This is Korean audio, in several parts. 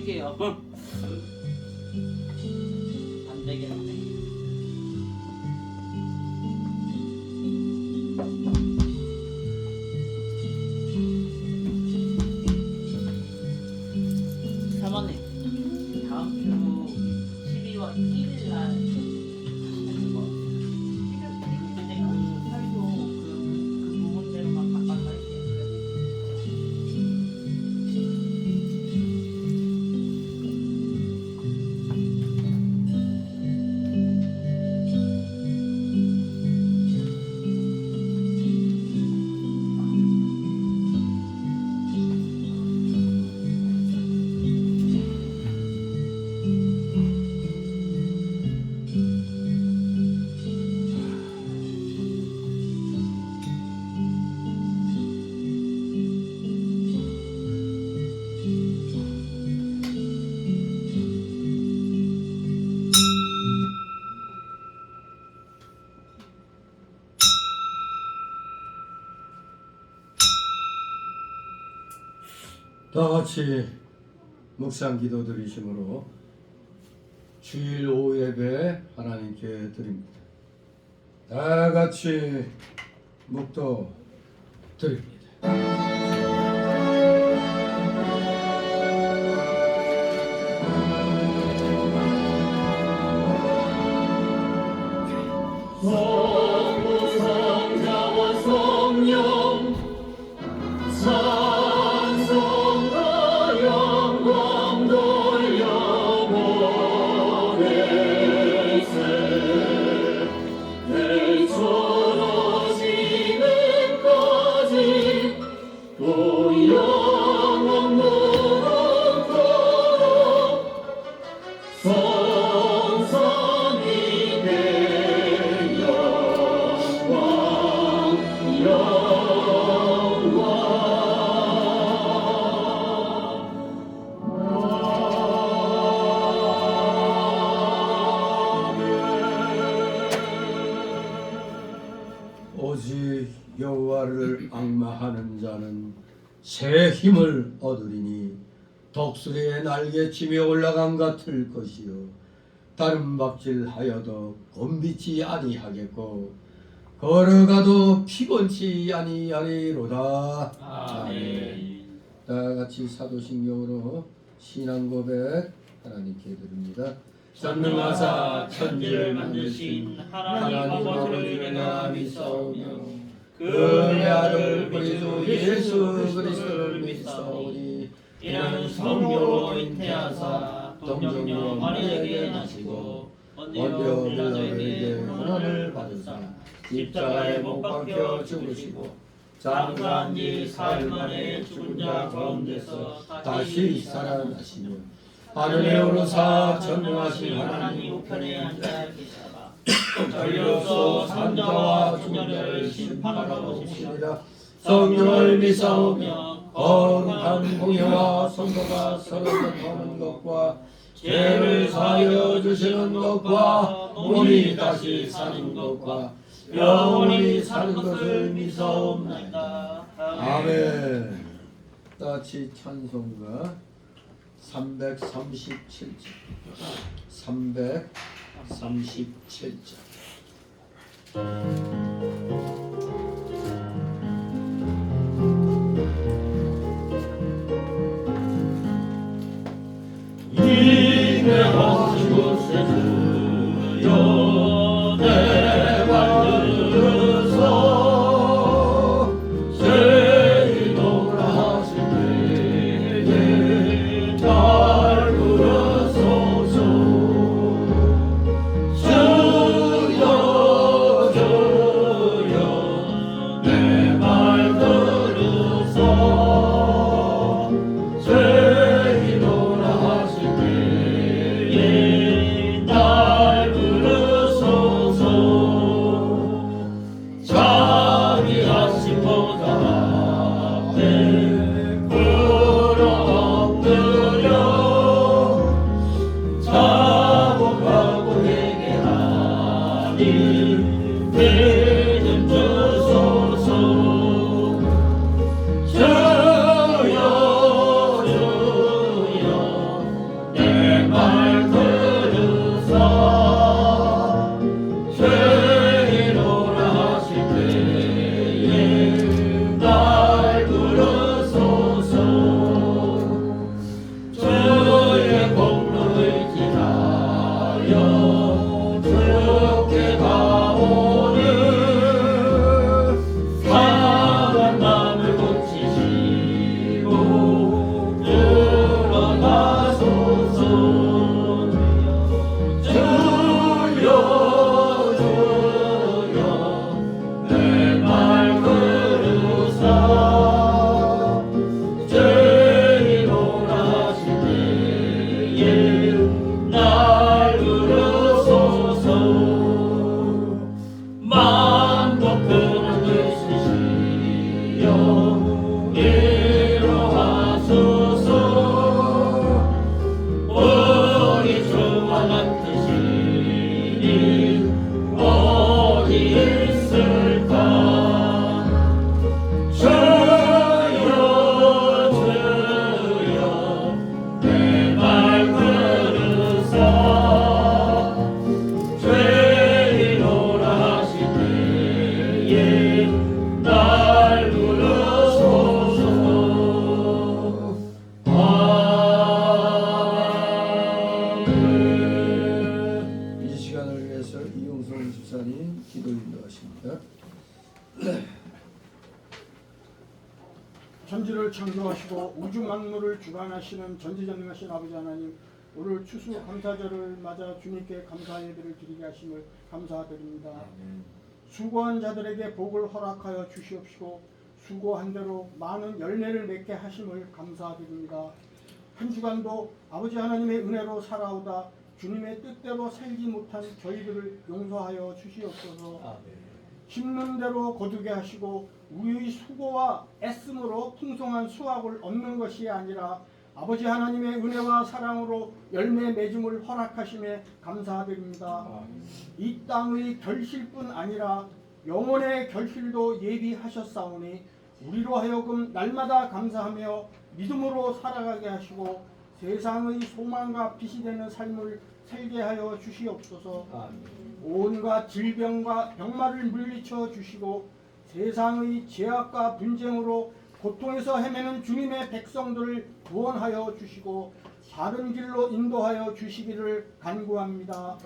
드릴게요. 안 되겠네. 사모님, 다음 주 12월 1일 날 하시는 거. 근데 그 사유도 그 부분대로만 바꿔서 할게요. 다 같이 묵상 기도 드리심으로 주일 오후 예배 하나님께 드립니다. 다 같이 묵도 드립니다. 성부 성자와 성령 찬송과 영광 돌려보내세 내처럼 지금까지 또 영원 무궁토록 성삼위 내 영광 오직 여호와를 앙마하는 자는 새 힘을 얻으리니 독수리의 날개치며 올라감 같을 것이요 다른 박질하여도 곤비지 아니하겠고 걸어가도 피곤치 아니하리로다. 아멘. 다 같이 사도신경으로 신앙 고백 하나님께 드립니다. 전능하사 천지를 만드신 하나님 아버지를 내가 믿사오며 그의 아들 우리 주 예수 그리스도를 믿사오니 이는 성령으로 잉태하사 동정녀 마리아에게 나시고 본디오 빌라도에게 고난을 받으사 십자가에 못 박혀 죽으시고 장사한 지 사흘 만에 죽은 자 가운데서 다시 살아나시며 하늘에 오르사 전능하신 하나님 우편에 앉아 계시다가 전리로서 산자와 중자를 심판하러 오시리라. 성령을 믿사오며 거룩한 공예와 성도가 서로 접하는 것과 죄를 사하여 주시는 것과 몸이 다시 사는 것과 영원히 사는 것을 믿사옵나이다. 아멘. 다같이 찬송가 337절 337절 인내하시고 세주여 내 발들으서 세이노라 하시네 날 부르소서 주여 주여 내 말 들으소 세이노라 하시네 날 부르소서 자비하신 보좌 앞에 꿇어엎드려 자복하고 회개하니 믿음 주소서 주여 주여 만드시니 어디 있을까 주여 주여 내 말 들으사 죄인오라 하신 때에 날 부르소서. 아멘. 이 시간을 위해서 이용성 집사님 기도 인도하십니다. 천지를 창조하시고 우주 만물을 주관하시는 전지전능하신 아버지 하나님, 오늘 추수 감사절을 맞아 주님께 감사 예배를 드리게 하심을 감사드립니다. 수고한 자들에게 복을 허락하여 주시옵시고 수고한 대로 많은 열매를 맺게 하심을 감사드립니다. 한 주간도 아버지 하나님의 은혜로 살아오다 주님의 뜻대로 살지 못한 저희들을 용서하여 주시옵소서. 심는 대로 거두게 하시고 우리의 수고와 애씀으로 풍성한 수확을 얻는 것이 아니라 아버지 하나님의 은혜와 사랑으로 열매 맺음을 허락하심에 감사드립니다. 이 땅의 결실뿐 아니라 영혼의 결실도 예비하셨사오니 우리로 하여금 날마다 감사하며 믿음으로 살아가게 하시고 세상의 소망과 빛이 되는 삶을 살게 하여 주시옵소서. 온갖 질병과 병마를 물리쳐 주시고 세상의 죄악과 분쟁으로 고통에서 헤매는 주님의 백성들을 구원하여 주시고 바른 길로 인도하여 주시기를 간구합니다.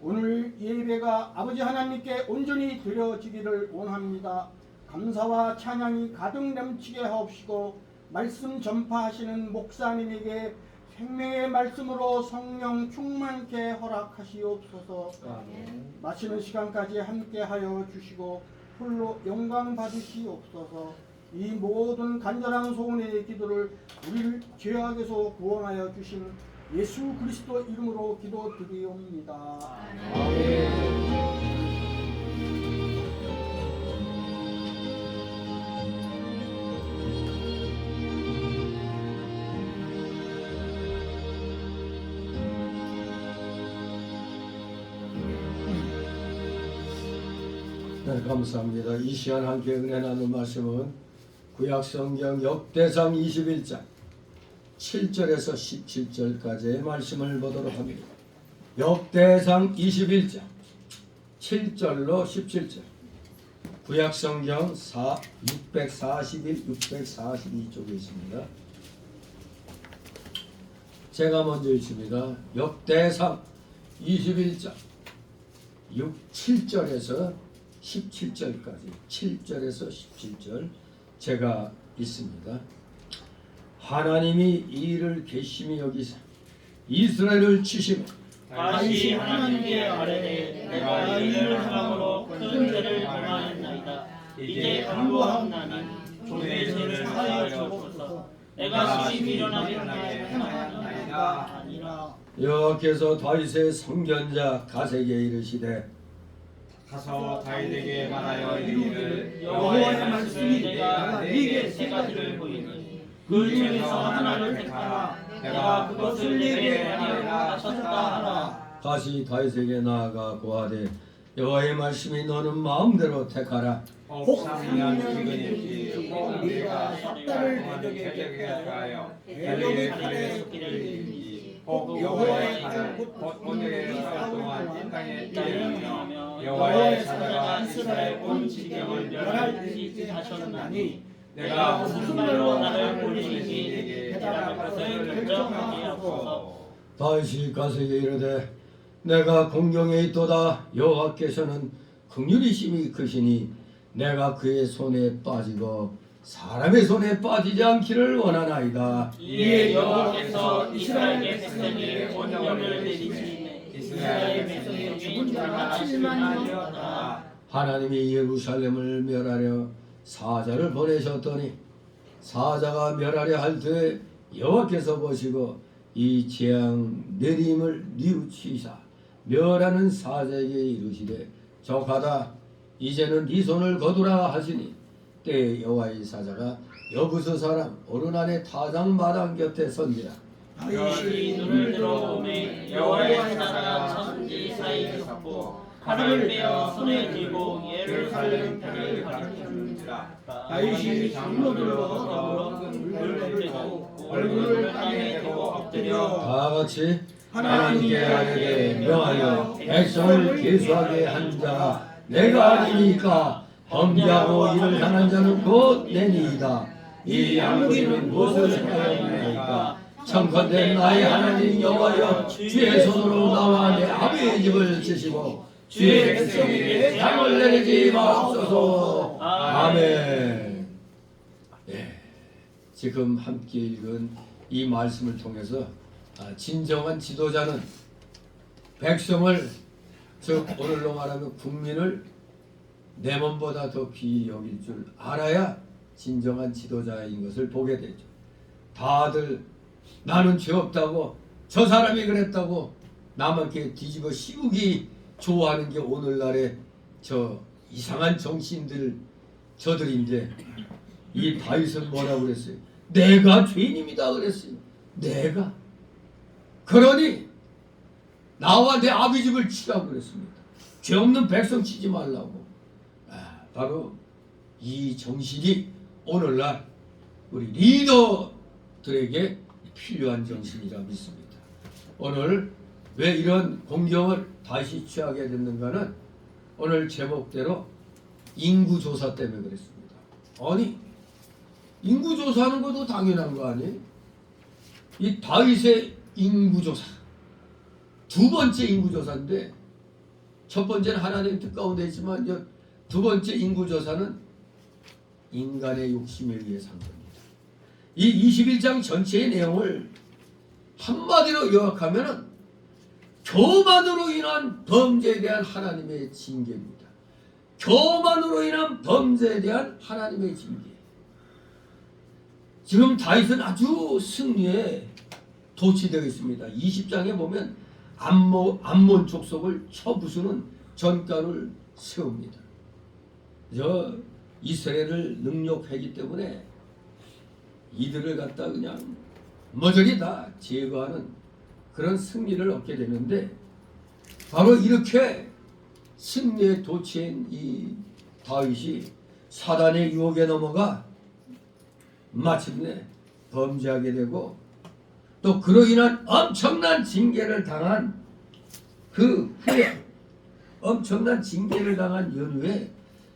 오늘 예배가 아버지 하나님께 온전히 드려지기를 원합니다. 감사와 찬양이 가득 넘치게 하옵시고 말씀 전파하시는 목사님에게 생명의 말씀으로 성령 충만케 허락하시옵소서. 마치는 시간까지 함께하여 주시고 홀로 영광 받으시옵소서. 이 모든 간절한 소원의 기도를 우리를 죄악에서 구원하여 주신 예수 그리스도 이름으로 기도드리옵니다. 네, 감사합니다. 이 시간 함께 은혜 나눌 말씀은 구약성경 역대상 21장 7절에서 17절까지의 말씀을 보도록 합니다. 역대상 21장 7절로 17절 구약성경 641, 642쪽에 있습니다. 제가 먼저 읽습니다. 역대상 21장 7절에서 17절까지 7절에서 17절 제가 읽습니다. 하나님이 이 일을 괘씸히 여기사 이스라엘을 치시며 다시 하나님께 아뢰되 내가 이 일을 행함으로 큰 죄를 범하였나이다. 이제 간구하옵나니 종의 죄를 사하여 주옵소서. 내가 다시 미련하게 행하였나이다 아니라. 여호와께서 다윗의 선견자 가세에게 이르시되 가서 다윗에게 말하여 이르기를 여호와의 말씀이 내가 네게 세 가지를 보이니 그 중에서 하나를 택하라. 내가 그것을 네게 하리라 하셨다 하라. 다시 다윗에게 나아가 고하되 여호와의 말씀이 너는 마음대로 택하라. 혹 3년 지근일지 혹 네가 석 달을 대적에 하여 대적의 칼에 쏟기를 일지 혹 여호와의 칼을 곧 오늘의 설 동안 이 땅에 뛰어나며 여호와의 사자가 이스라엘 온 지경을 멸할 일이 하셨나니 내가 무슨 말로 나를 보내시는지 대답할 것을 결정하게 하소서. 다윗이 가세에게 이르되 내가 공경에 있도다. 여호와께서는 긍휼이심이 크시니 내가 그의 손에 빠지고 사람의 손에 빠지지 않기를 원하나이다. 이에 여호와께서 이스라엘 백성에게 온영을 내리시매 이스라엘 백성의 죽은 자가 7만이었다. 하나님이 예루살렘을 멸하려 사자를 보내셨더니 사자가 멸하려 할 때 여호와께서 보시고 이 재앙 내림을 뉘우치사 멸하는 사자에게 이르시되 적하다. 이제는 네 손을 거두라 하시니 때에 여호와의 사자가 여부스 사람 오르난의 타작 마당 곁에 선지라. 다윗이 눈을 들어보매 여호와의 사자가 천지 사이에 섰고 칼을 빼어 손에 쥐고 예루살렘 편을 가리키는지라. 다윗이 장로들과 더불어 물을 떼고 얼굴을 땅에 대고 엎드려 다 같이 하나님께 아뢰게 명하여 백성을 계수하게 한 자가 내가 아니니까 범죄하고 이를 당한 자는 곧 내니이다. 이 양무리는 무엇을 생각하였나이까? 청컨대 나의 하나님 여호와여 주의 손으로 나와 내 아버지의 집을 지시고 주의 백성에게 장을 내리지 마옵소서. 아멘. 예, 지금 함께 읽은 이 말씀을 통해서 진정한 지도자는 백성을, 즉 오늘로 말하면 국민을 내 몸보다 더 귀히 여길 줄 알아야 진정한 지도자인 것을 보게 되죠. 다들 나는 죄 없다고, 저 사람이 그랬다고 남한테 뒤집어 씌우기 좋아하는 게 오늘날의 저 이상한 정치인들 저들인데, 이 다윗은 뭐라고 그랬어요? 내가 죄인입니다 그랬어요. 내가. 그러니 나와 내 아비 집을 치라고 그랬습니다. 죄 없는 백성 치지 말라고. 바로 이 정신이 오늘날 우리 리더들에게 필요한 정신이라 믿습니다. 오늘 왜 이런 공경을 다시 취하게 됐는가는 오늘 제목대로 인구조사 때문에 그랬습니다. 아니, 인구조사하는 것도 당연한 거 아니에요? 이 다윗의 인구조사, 두 번째 인구조사인데, 첫 번째는 하나님 뜻 가운데 있지만 두 번째 인구조사는 인간의 욕심에 의해서 한 겁니다. 이 21장 전체의 내용을 한마디로 요약하면 교만으로 인한 범죄에 대한 하나님의 징계입니다. 교만으로 인한 범죄에 대한 하나님의 징계. 지금 다윗은 아주 승리에 도취되어 있습니다. 20장에 보면 암몬 족속을 쳐부수는 전가를 세웁니다. 저 이스라엘을 능욕하기 때문에 이들을 갖다 그냥 모조리 다 제거하는 그런 승리를 얻게 되는데, 바로 이렇게 승리에 도취한 이 다윗이 사단의 유혹에 넘어가 마침내 범죄하게 되고, 또 그로 인한 엄청난 징계를 당한 그 후에, 엄청난 징계를 당한 연후에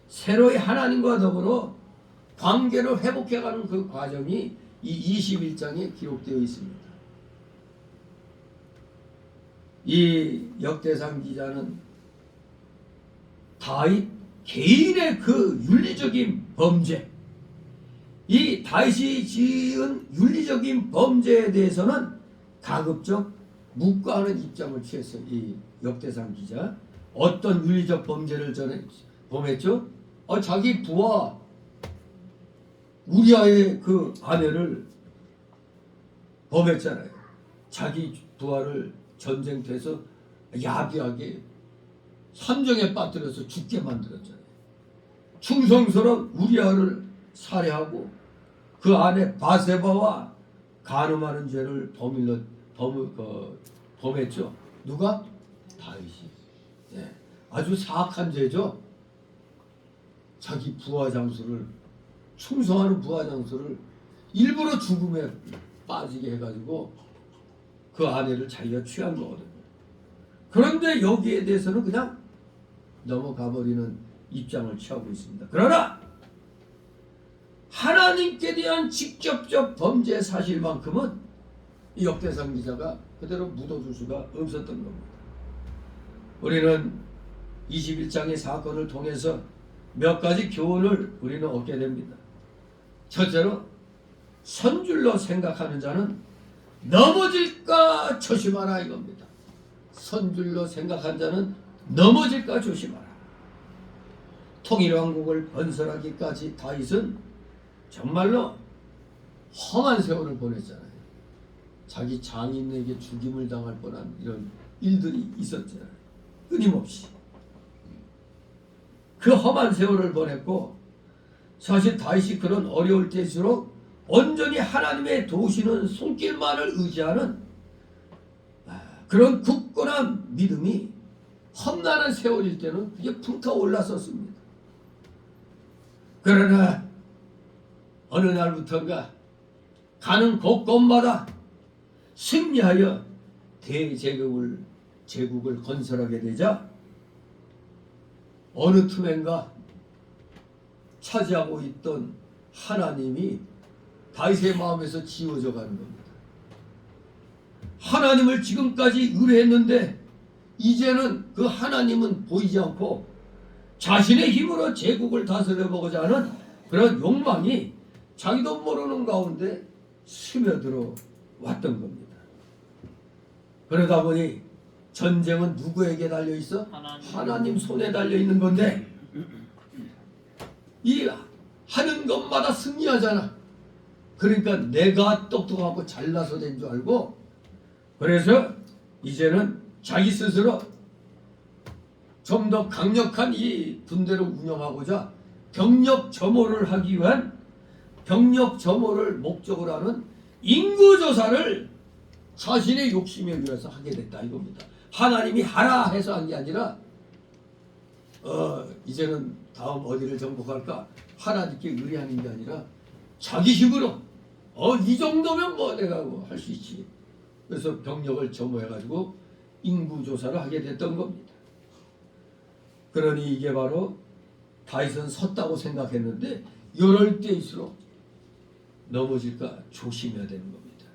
새로이 하나님과 더불어 관계를 회복해가는 그 과정이 이 21장에 기록되어 있습니다. 이 역대상 기자는 다윗 개인의 그 윤리적인 범죄, 이 다윗이 지은 윤리적인 범죄에 대해서는 가급적 묵과하는 입장을 취했어요. 이 역대상 기자. 어떤 윤리적 범죄를 전에 범했죠? 자기 부하 우리아의 그 아내를 범했잖아요. 자기 부하를 전쟁터에서 야비하게 산정에 빠뜨려서 죽게 만들었잖아요. 충성스러운 우리아를 살해하고 그 아내 바세바와 간음하는 죄를 범했죠. 누가? 다윗이. 네. 아주 사악한 죄죠. 자기 부하 장수를, 충성하는 부하 장수를 일부러 죽음에 빠지게 해가지고 그 아내를 자기가 취한 거거든요. 그런데 여기에 대해서는 그냥 넘어가 버리는 입장을 취하고 있습니다. 그러나 하나님께 대한 직접적 범죄 사실만큼은 이 역대상 기자가 그대로 묻어둘 수가 없었던 겁니다. 우리는 21장의 사건을 통해서 몇 가지 교훈을 우리는 얻게 됩니다. 첫째로, 선줄로 생각하는 자는 넘어질까 조심하라 이겁니다. 선줄로 생각한 자는 넘어질까 조심하라. 통일왕국을 건설하기까지 다윗은 정말로 험한 세월을 보냈잖아요. 자기 장인에게 죽임을 당할 뻔한 이런 일들이 있었잖아요. 끊임없이. 그 험한 세월을 보냈고, 사실 다윗이 그런 어려울 때일수록 온전히 하나님의 도우시는 손길만을 의지하는 그런 굳건한 믿음이 험난한 세월일 때는 그게 불타올랐었습니다. 그러나 어느 날부터인가 가는 곳곳마다 승리하여 제국을 건설하게 되자 어느 틈엔가 차지하고 있던 하나님이 다윗의 마음에서 지워져 가는 겁니다. 하나님을 지금까지 의뢰했는데 이제는 그 하나님은 보이지 않고 자신의 힘으로 제국을 다스려보고자 하는 그런 욕망이 자기도 모르는 가운데 스며들어 왔던 겁니다. 그러다 보니 전쟁은 누구에게 달려있어? 하나님 손에 달려있는 건데 이 하는 것마다 승리하잖아. 그러니까 내가 똑똑하고 잘나서 된 줄 알고 그래서 이제는 자기 스스로 좀 더 강력한 이 군대를 운영하고자 병력 점호를 하기 위한 병력 점호를 목적으로 하는 인구조사를 자신의 욕심에 의해서 하게 됐다 이겁니다. 하나님이 하라 해서 한 게 아니라 이제는 다음 어디를 정복할까 하나님께 의뢰하는 게 아니라 자기 힘으로 이 정도면 뭐 내가 뭐 할 수 있지. 그래서 병력을 점호해가지고 인구조사를 하게 됐던 겁니다. 그러니 이게 바로 다윗은 섰다고 생각했는데 이럴 때일수록 넘어질까 조심해야 되는 겁니다.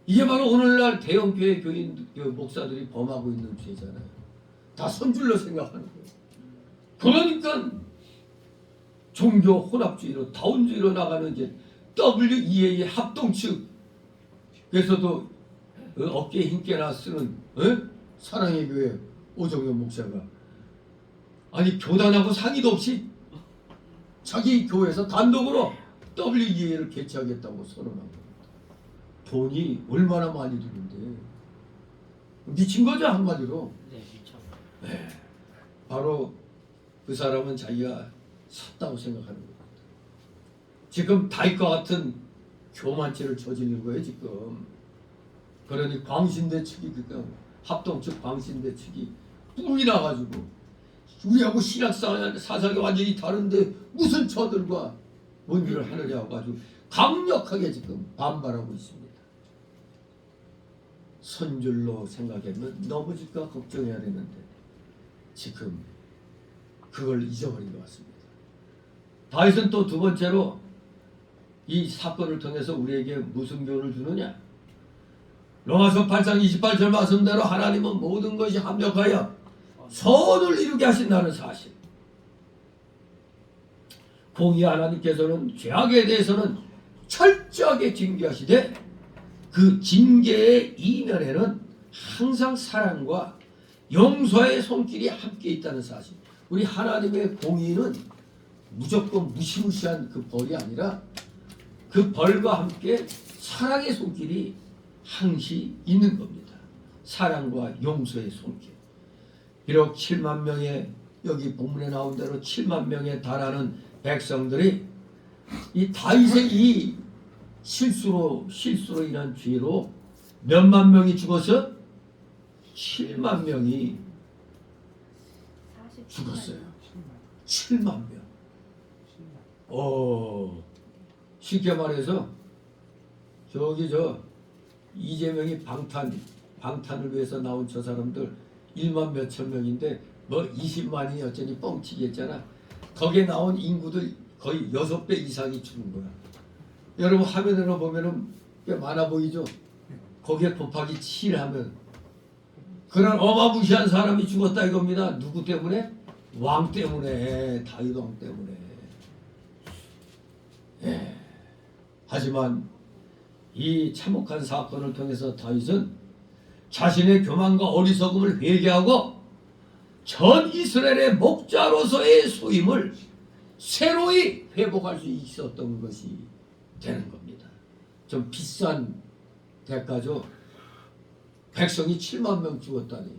이게 바로 오늘날 대형교회 교인 목사들이 범하고 있는 죄잖아요. 다 선줄로 생각하는 거예요. 그러니까 종교 혼합주의로 다운주의로 나가는 이제 WEA의 합동측 그래서도 어깨에 힘께나 쓰는 사랑의 교회 오정현 목사가 아니 교단하고 상의도 없이 자기 교회에서 단독으로 WEA를 개최하겠다고 선언한 겁니다. 돈이 얼마나 많이 드는데 미친 거죠 한마디로. 네, 미쳐. 네, 바로 그 사람은 자기가 섰다고 생각하는 겁니다. 지금 다윗과 같은 교만죄를 저지른 거예요 지금. 그러니 광신대 측이 그러니까 합동측 광신대 측이 뿔이 나가지고 우리하고 신학 사상이 완전히 다른데 무슨 저들과 뭔 일을 하느냐고 아주 강력하게 지금 반발하고 있습니다. 선줄로 생각하면 넘어질까 걱정해야 되는데 지금 그걸 잊어버린 것 같습니다. 다윗은 또 두 번째로 이 사건을 통해서 우리에게 무슨 교훈을 주느냐? 로마서 8장 28절 말씀대로 하나님은 모든 것이 합력하여 선을 이루게 하신다는 사실. 공의 하나님께서는 죄악에 대해서는 철저하게 징계하시되 그 징계의 이면에는 항상 사랑과 용서의 손길이 함께 있다는 사실. 우리 하나님의 공의는 무조건 무시무시한 그 벌이 아니라 그 벌과 함께 사랑의 손길이 항시 있는 겁니다. 사랑과 용서의 손길. 비록 7만 명의 여기 본문에 나온 대로 7만 명에 달하는 백성들이 이 다윗의 이 실수로 인한 죄로 몇만 명이 죽어서 7만 명이 죽었어요. 7만 명. 쉽게 말해서 저기 이재명이 방탄을 위해서 나온 저 사람들 1만 몇천 명인데 뭐 20만이 어쩌니 뻥치겠잖아. 거기에 나온 인구들 거의 6배 이상이 죽은 거야. 여러분 화면으로 보면은 꽤 많아 보이죠? 거기에 곱하기 7 하면 그런 어마무시한 사람이 죽었다 이겁니다. 누구 때문에? 왕 때문에. 다윗 왕 때문에. 하지만 이 참혹한 사건을 통해서 다윗은 자신의 교만과 어리석음을 회개하고 전 이스라엘의 목자로서의 소임을 새로이 회복할 수 있었던 것이 되는 겁니다. 좀 비싼 대가죠. 백성이 7만 명 죽었다니.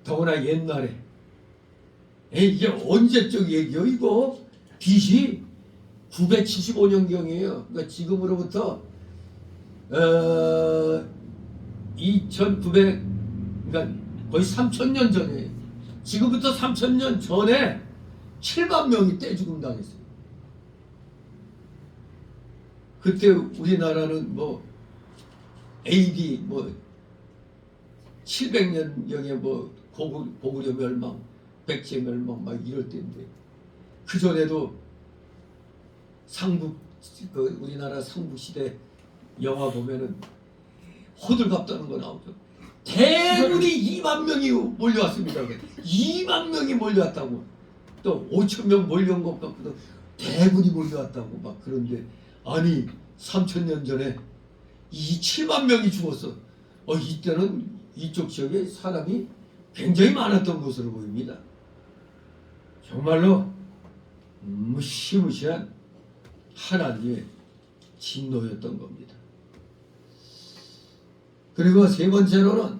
더구나 옛날에 이게 언제적 얘기요 이거? 빛이 975년경이에요. 그러니까 지금으로부터 2900, 그러니까 거의 3000년 전에, 지금부터 3000년 전에 7만 명이 떼죽음 당했어요. 그때 우리나라는 뭐 AD 뭐 700년경에 뭐 고구려 멸망, 백제 멸망 막 이럴 때인데, 그 전에도 우리나라 삼국시대 영화 보면은 호들갑 떠는 거 나오죠. 대군이 2만 명이 몰려왔습니다. 2만 명이 몰려왔다고. 또 5천 명 몰려온 것 같고도 대군이 몰려왔다고 막. 그런데 아니 3,000년 전에 이 7만 명이 죽었어. 이때는 이쪽 지역에 사람이 굉장히 많았던 것으로 보입니다. 정말로 무시무시한 하나님의 진노였던 겁니다. 그리고 세 번째로는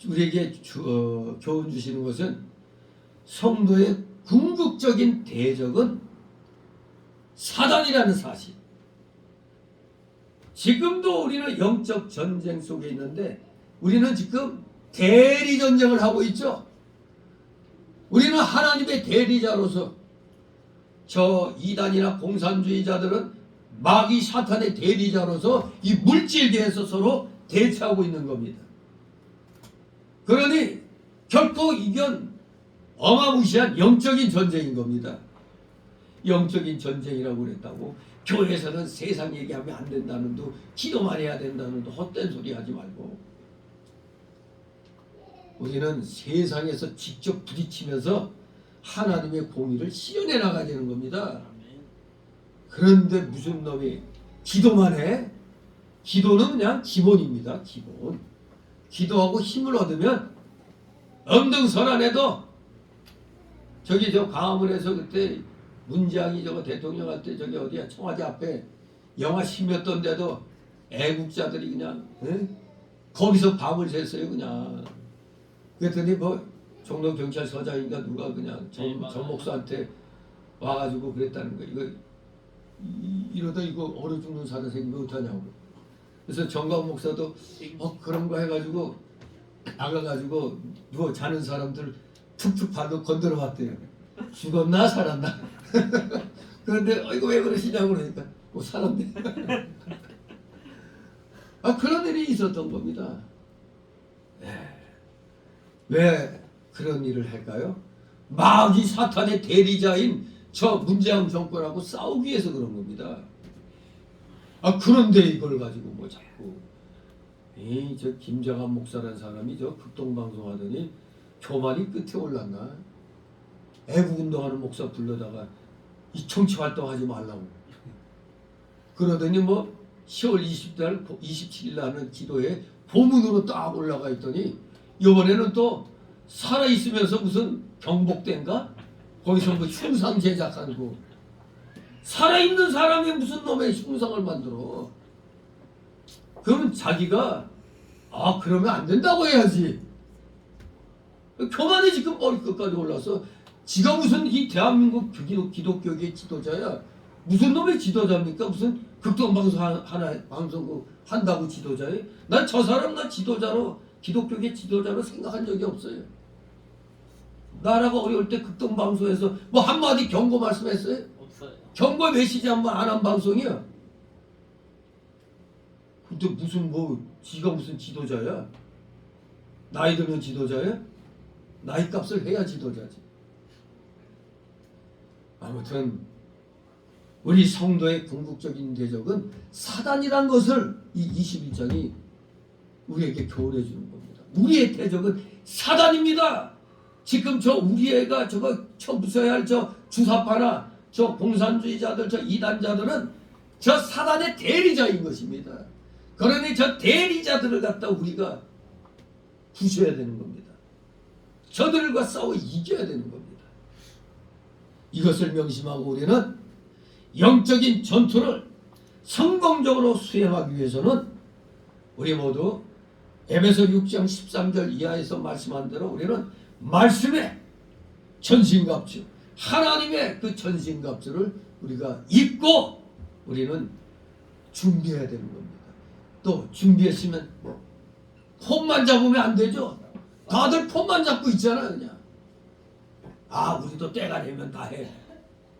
우리에게 교훈 주시는 것은 성도의 궁극적인 대적은 사단이라는 사실. 지금도 우리는 영적 전쟁 속에 있는데 우리는 지금 대리 전쟁을 하고 있죠. 우리는 하나님의 대리자로서, 저 이단이나 공산주의자들은 마귀 사탄의 대리자로서 이 물질계에서 서로 대치하고 있는 겁니다. 그러니 결코 이건 어마무시한 영적인 전쟁인 겁니다. 영적인 전쟁이라고 그랬다고 교회에서는 세상 얘기하면 안 된다는 도, 기도만 해야 된다는 도 헛된 소리 하지 말고, 우리는 세상에서 직접 부딪히면서 하나님의 공의를 실현해 나가야 되는 겁니다. 그런데 무슨 놈이 기도만 해? 기도는 그냥 기본입니다. 기본. 기도하고 힘을 얻으면 엄등설안에도, 저기 저 광화문에서 그때 문재인이 저거 대통령 할 때 저기 어디야 청와대 앞에 영하 10몇 도인데도 애국자들이 그냥 거기서 밤을 샜어요. 그냥. 그랬더니 뭐 종로경찰서장인가 누가 그냥 전 목사한테 와가지고 그랬다는 거예요. 이러다 이거 얼어 죽는 사람 생기면 어떡하냐고. 그래서 정광 목사도 그런 거 해가지고 나가가지고 누워 자는 사람들 툭툭 발로 건드려 봤대요. 죽었나 살았나. 그런데 이거 왜 그러시냐고 그러니까 살았네. 그런 일이 있었던 겁니다. 왜 그런 일을 할까요? 마귀 사탄의 대리자인 저 문재인 정권하고 싸우기 위해서 그런 겁니다. 그런데 이걸 가지고 뭐 자꾸 저 김정한 목사라는 사람이 저 극동방송 하더니 교만이 끝에 올랐나? 애국운동하는 목사 불러다가 이 정치활동하지 말라고 그러더니 뭐 10월 20일 27일 나는 기도에 보문으로 딱 올라가 있더니 이번에는 또 살아있으면서 무슨 경복대인가? 거기서 뭐 흉상 제작하고, 살아있는 사람이 무슨 놈의 흉상을 만들어. 그러면 자기가 그러면 안 된다고 해야지. 교만이 지금 머리끝까지 올라서 지가 무슨 이 대한민국 기독교계의 지도자야. 무슨 놈의 지도자입니까? 무슨 극동방송 하나 방송국 한다고 지도자예요? 난 저 사람 나 지도자로, 기독교계 지도자로 생각한 적이 없어요. 나라가 어려울 때 극동방송에서 뭐 한마디 경고 말씀했어요? 없어요. 경고 메시지 한번 안 한 방송이야. 근데 무슨 지가 무슨 지도자야? 나이 들면 지도자야? 나이 값을 해야 지도자지. 아무튼 우리 성도의 궁극적인 대적은 사단이란 것을 이 21장이 우리에게 교훈해 주는 겁니다. 우리의 대적은 사단입니다. 지금 저 우리 애가 저거 무서워야 할 저 주사파나 저 공산주의자들, 저 이단자들은 저 사단의 대리자인 것입니다. 그러니 저 대리자들을 갖다 우리가 부셔야 되는 겁니다. 저들과 싸워 이겨야 되는 겁니다. 이것을 명심하고 우리는 영적인 전투를 성공적으로 수행하기 위해서는 우리 모두 에베소 6장 13절 이하에서 말씀한 대로 우리는 말씀에 전신갑주, 하나님의 그 전신갑주를 우리가 입고 우리는 준비해야 되는 겁니다. 또 준비했으면 폼만 잡으면 안 되죠. 다들 폼만 잡고 있잖아요. 그냥 아 우리도 때가 되면 다 해.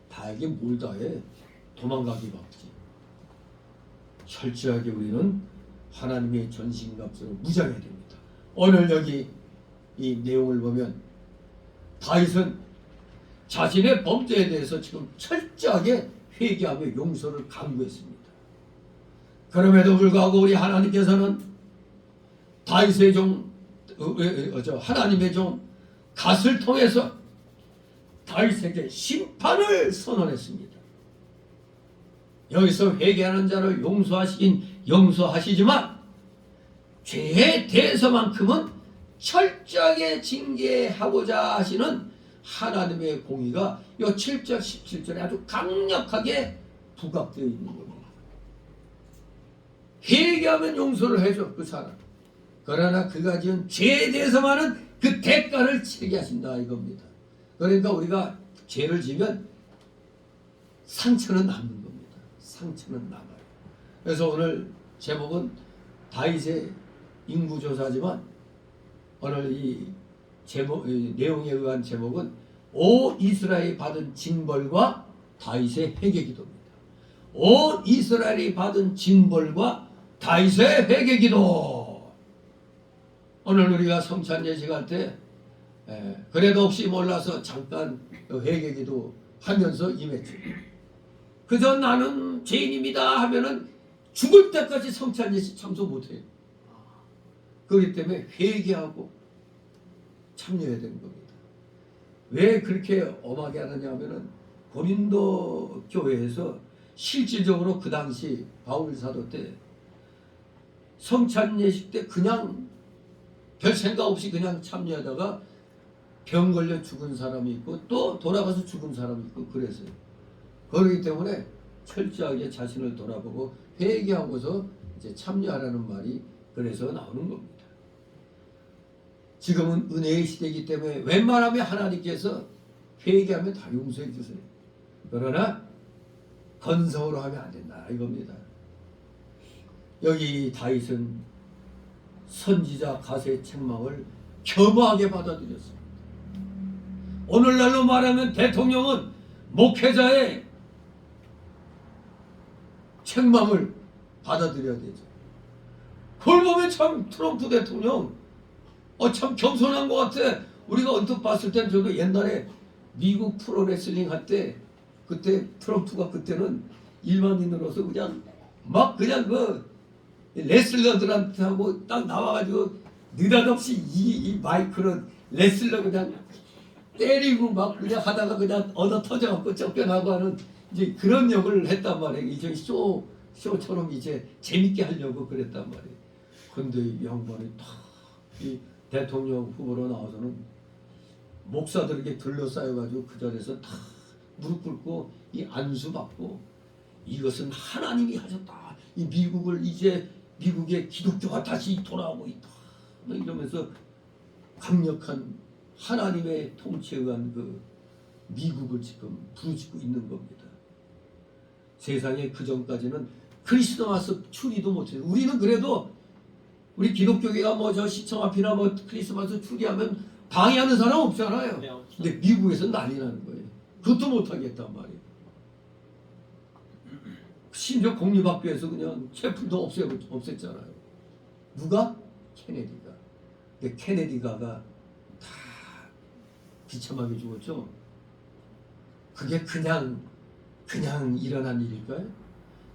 다 이게 뭘 다 해. 도망가기 바쁘지. 철저하게 우리는 하나님의 전신갑주로 무장해야 됩니다. 오늘 여기 이 내용을 보면 다윗은 자신의 범죄에 대해서 지금 철저하게 회개하며 용서를 강구했습니다. 그럼에도 불구하고 우리 하나님께서는 다윗의 종 하나님의 종 갓을 통해서 다윗에게 심판을 선언했습니다. 여기서 회개하는 자를 용서하시지만 죄에 대해서만큼은 철저하게 징계하고자 하시는 하나님의 공의가 이 7절 17절에 아주 강력하게 부각되어 있는 겁니다. 회개하면 용서를 해줘 그 사람. 그러나 그가 지은 죄에 대해서만은 그 대가를 치르게 하신다 이겁니다. 그러니까 우리가 죄를 지면 상처는 남는 겁니다. 상처는 남아요. 그래서 오늘 제목은 다윗의 인구조사지만 오늘 이 내용에 의한 제목은 오 이스라엘이 받은 징벌과 다윗의 회개기도입니다. 온 이스라엘이 받은 징벌과 다윗의 회개기도. 오늘 우리가 성찬 예식할 때 그래도 혹시 몰라서 잠깐 회개기도 하면서 임했죠. 그저 나는 죄인입니다 하면은 죽을 때까지 성찬 예식 참석 못해요. 그렇기 때문에 회개하고 참여해야 되는 겁니다. 왜 그렇게 엄하게 하느냐 하면은 고린도 교회에서 실질적으로 그 당시 바울 사도 때 성찬 예식 때 그냥 별 생각 없이 그냥 참여하다가 병 걸려 죽은 사람이 있고 또 돌아가서 죽은 사람이 있고 그래서요. 그렇기 때문에 철저하게 자신을 돌아보고 회개하고서 이제 참여하라는 말이 그래서 나오는 겁니다. 지금은 은혜의 시대이기 때문에 웬만하면 하나님께서 회개하면 다 용서해 주세요. 그러나 건성으로 하면 안 된다 이겁니다. 여기 다윗은 선지자 갓의 책망을 겸허하게 받아들였습니다. 오늘날로 말하면 대통령은 목회자의 책망을 받아들여야 되죠. 그걸 보면 참 트럼프 대통령 참 겸손한 것 같아. 우리가 언뜻 봤을 땐 저도 옛날에 미국 프로레슬링 할 때 그때 트럼프가 그때는 일반인으로서 그냥 그 레슬러들한테 하고 딱 나와가지고 느닷없이 이 마이크로 레슬러 그냥 때리고 막 그냥 하다가 그냥 얻어 터져갖고 쫓겨나고 하는 이제 그런 역을 했단 말이에요. 이제 쇼처럼 이제 재밌게 하려고 그랬단 말이에요. 근데 이 양반이 이 대통령 후보로 나와서는 목사들에게 둘러싸여가지고 그 자리에서 다 무릎 꿇고 이 안수 받고 이것은 하나님이 하셨다. 이 미국을 이제 미국의 기독교가 다시 돌아오고 있다. 이러면서 강력한 하나님의 통치에 의한 그 미국을 지금 부르짖고 있는 겁니다. 세상에 그 전까지는 크리스마스 추리도 못해요. 우리는 그래도 우리 기독교계가 뭐 저 시청 앞이나 뭐 크리스마스 추리하면 방해하는 사람 없잖아요. 네, 없죠. 근데 미국에서는 난리 나는 거예요. 그것도 못하겠단 말이에요. 심지어 공립학교에서 그냥 채플도 없앴잖아요. 누가? 케네디가. 근데 케네디가 다 비참하게 죽었죠. 그게 그냥 일어난 일일까요?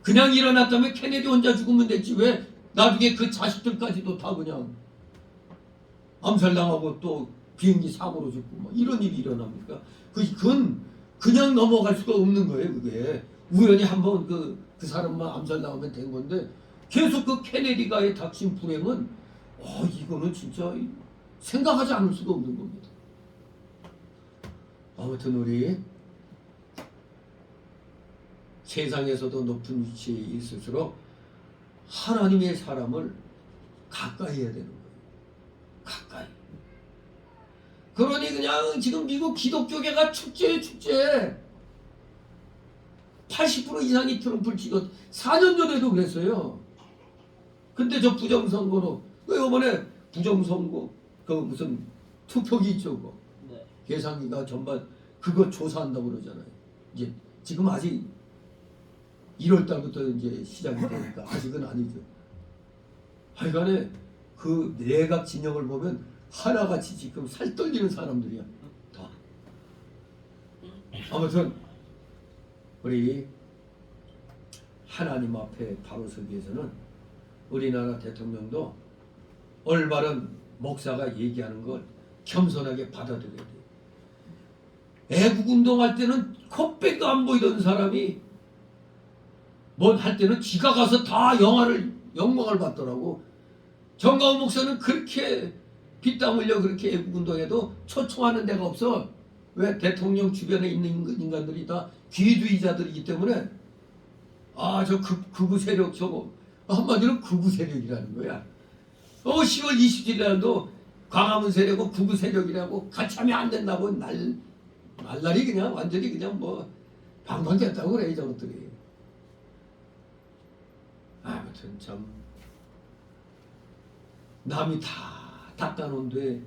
그냥 일어났다면 케네디 혼자 죽으면 됐지 왜 나중에 그 자식들까지도 다 그냥 암살당하고 또 비행기 사고로 죽고 뭐 이런 일이 일어납니까? 그건 그냥 넘어갈 수가 없는 거예요. 그게 우연히 한번 그 사람만 암살당하면 된 건데 계속 그 케네디가의 닥친 불행은 이거는 진짜 생각하지 않을 수가 없는 겁니다. 아무튼 우리 세상에서도 높은 위치에 있을수록 하나님의 사람을 가까이 해야 되는 거예요. 가까이. 그러니 그냥 지금 미국 기독교계가 축제에 축제. 80% 이상이 트럼프를 찍었. 4년 전에도 그랬어요. 근데 저 부정선거로 그 이번에 부정선거 그 무슨 투표기 있죠, 그거. 네. 계산기가 전반 그거 조사한다고 그러잖아요. 이제 지금 아직 1월 달부터 이제 시작이 되니까 아직은 아니죠. 하여간에 그 내각 진영을 보면 하나같이 지금 살 떨리는 사람들이야. 다. 아무튼 우리 하나님 앞에 바로 서기 위해서는 우리나라 대통령도 올바른 목사가 얘기하는 걸 겸손하게 받아들여야 돼요. 애국운동할 때는 콧배도 안 보이던 사람이 뭐 할 때는 지가 가서 다 영광을 받더라고. 정가훈 목사는 그렇게 피땀 흘려 그렇게 애국운동해도 초청하는 데가 없어. 왜? 대통령 주변에 있는 인간들이 다 귀주의자들이기 때문에 저 극우 세력 저거 한마디로 극우 세력이라는 거야. 10월 27일 날도 광화문 세력은 극우 세력이라고 같이 하면 안 된다고 날라리 그냥 완전히 그냥 뭐 방방됐다고 그래 저것들이. 아무튼 참 남이 다 닦아놓은 데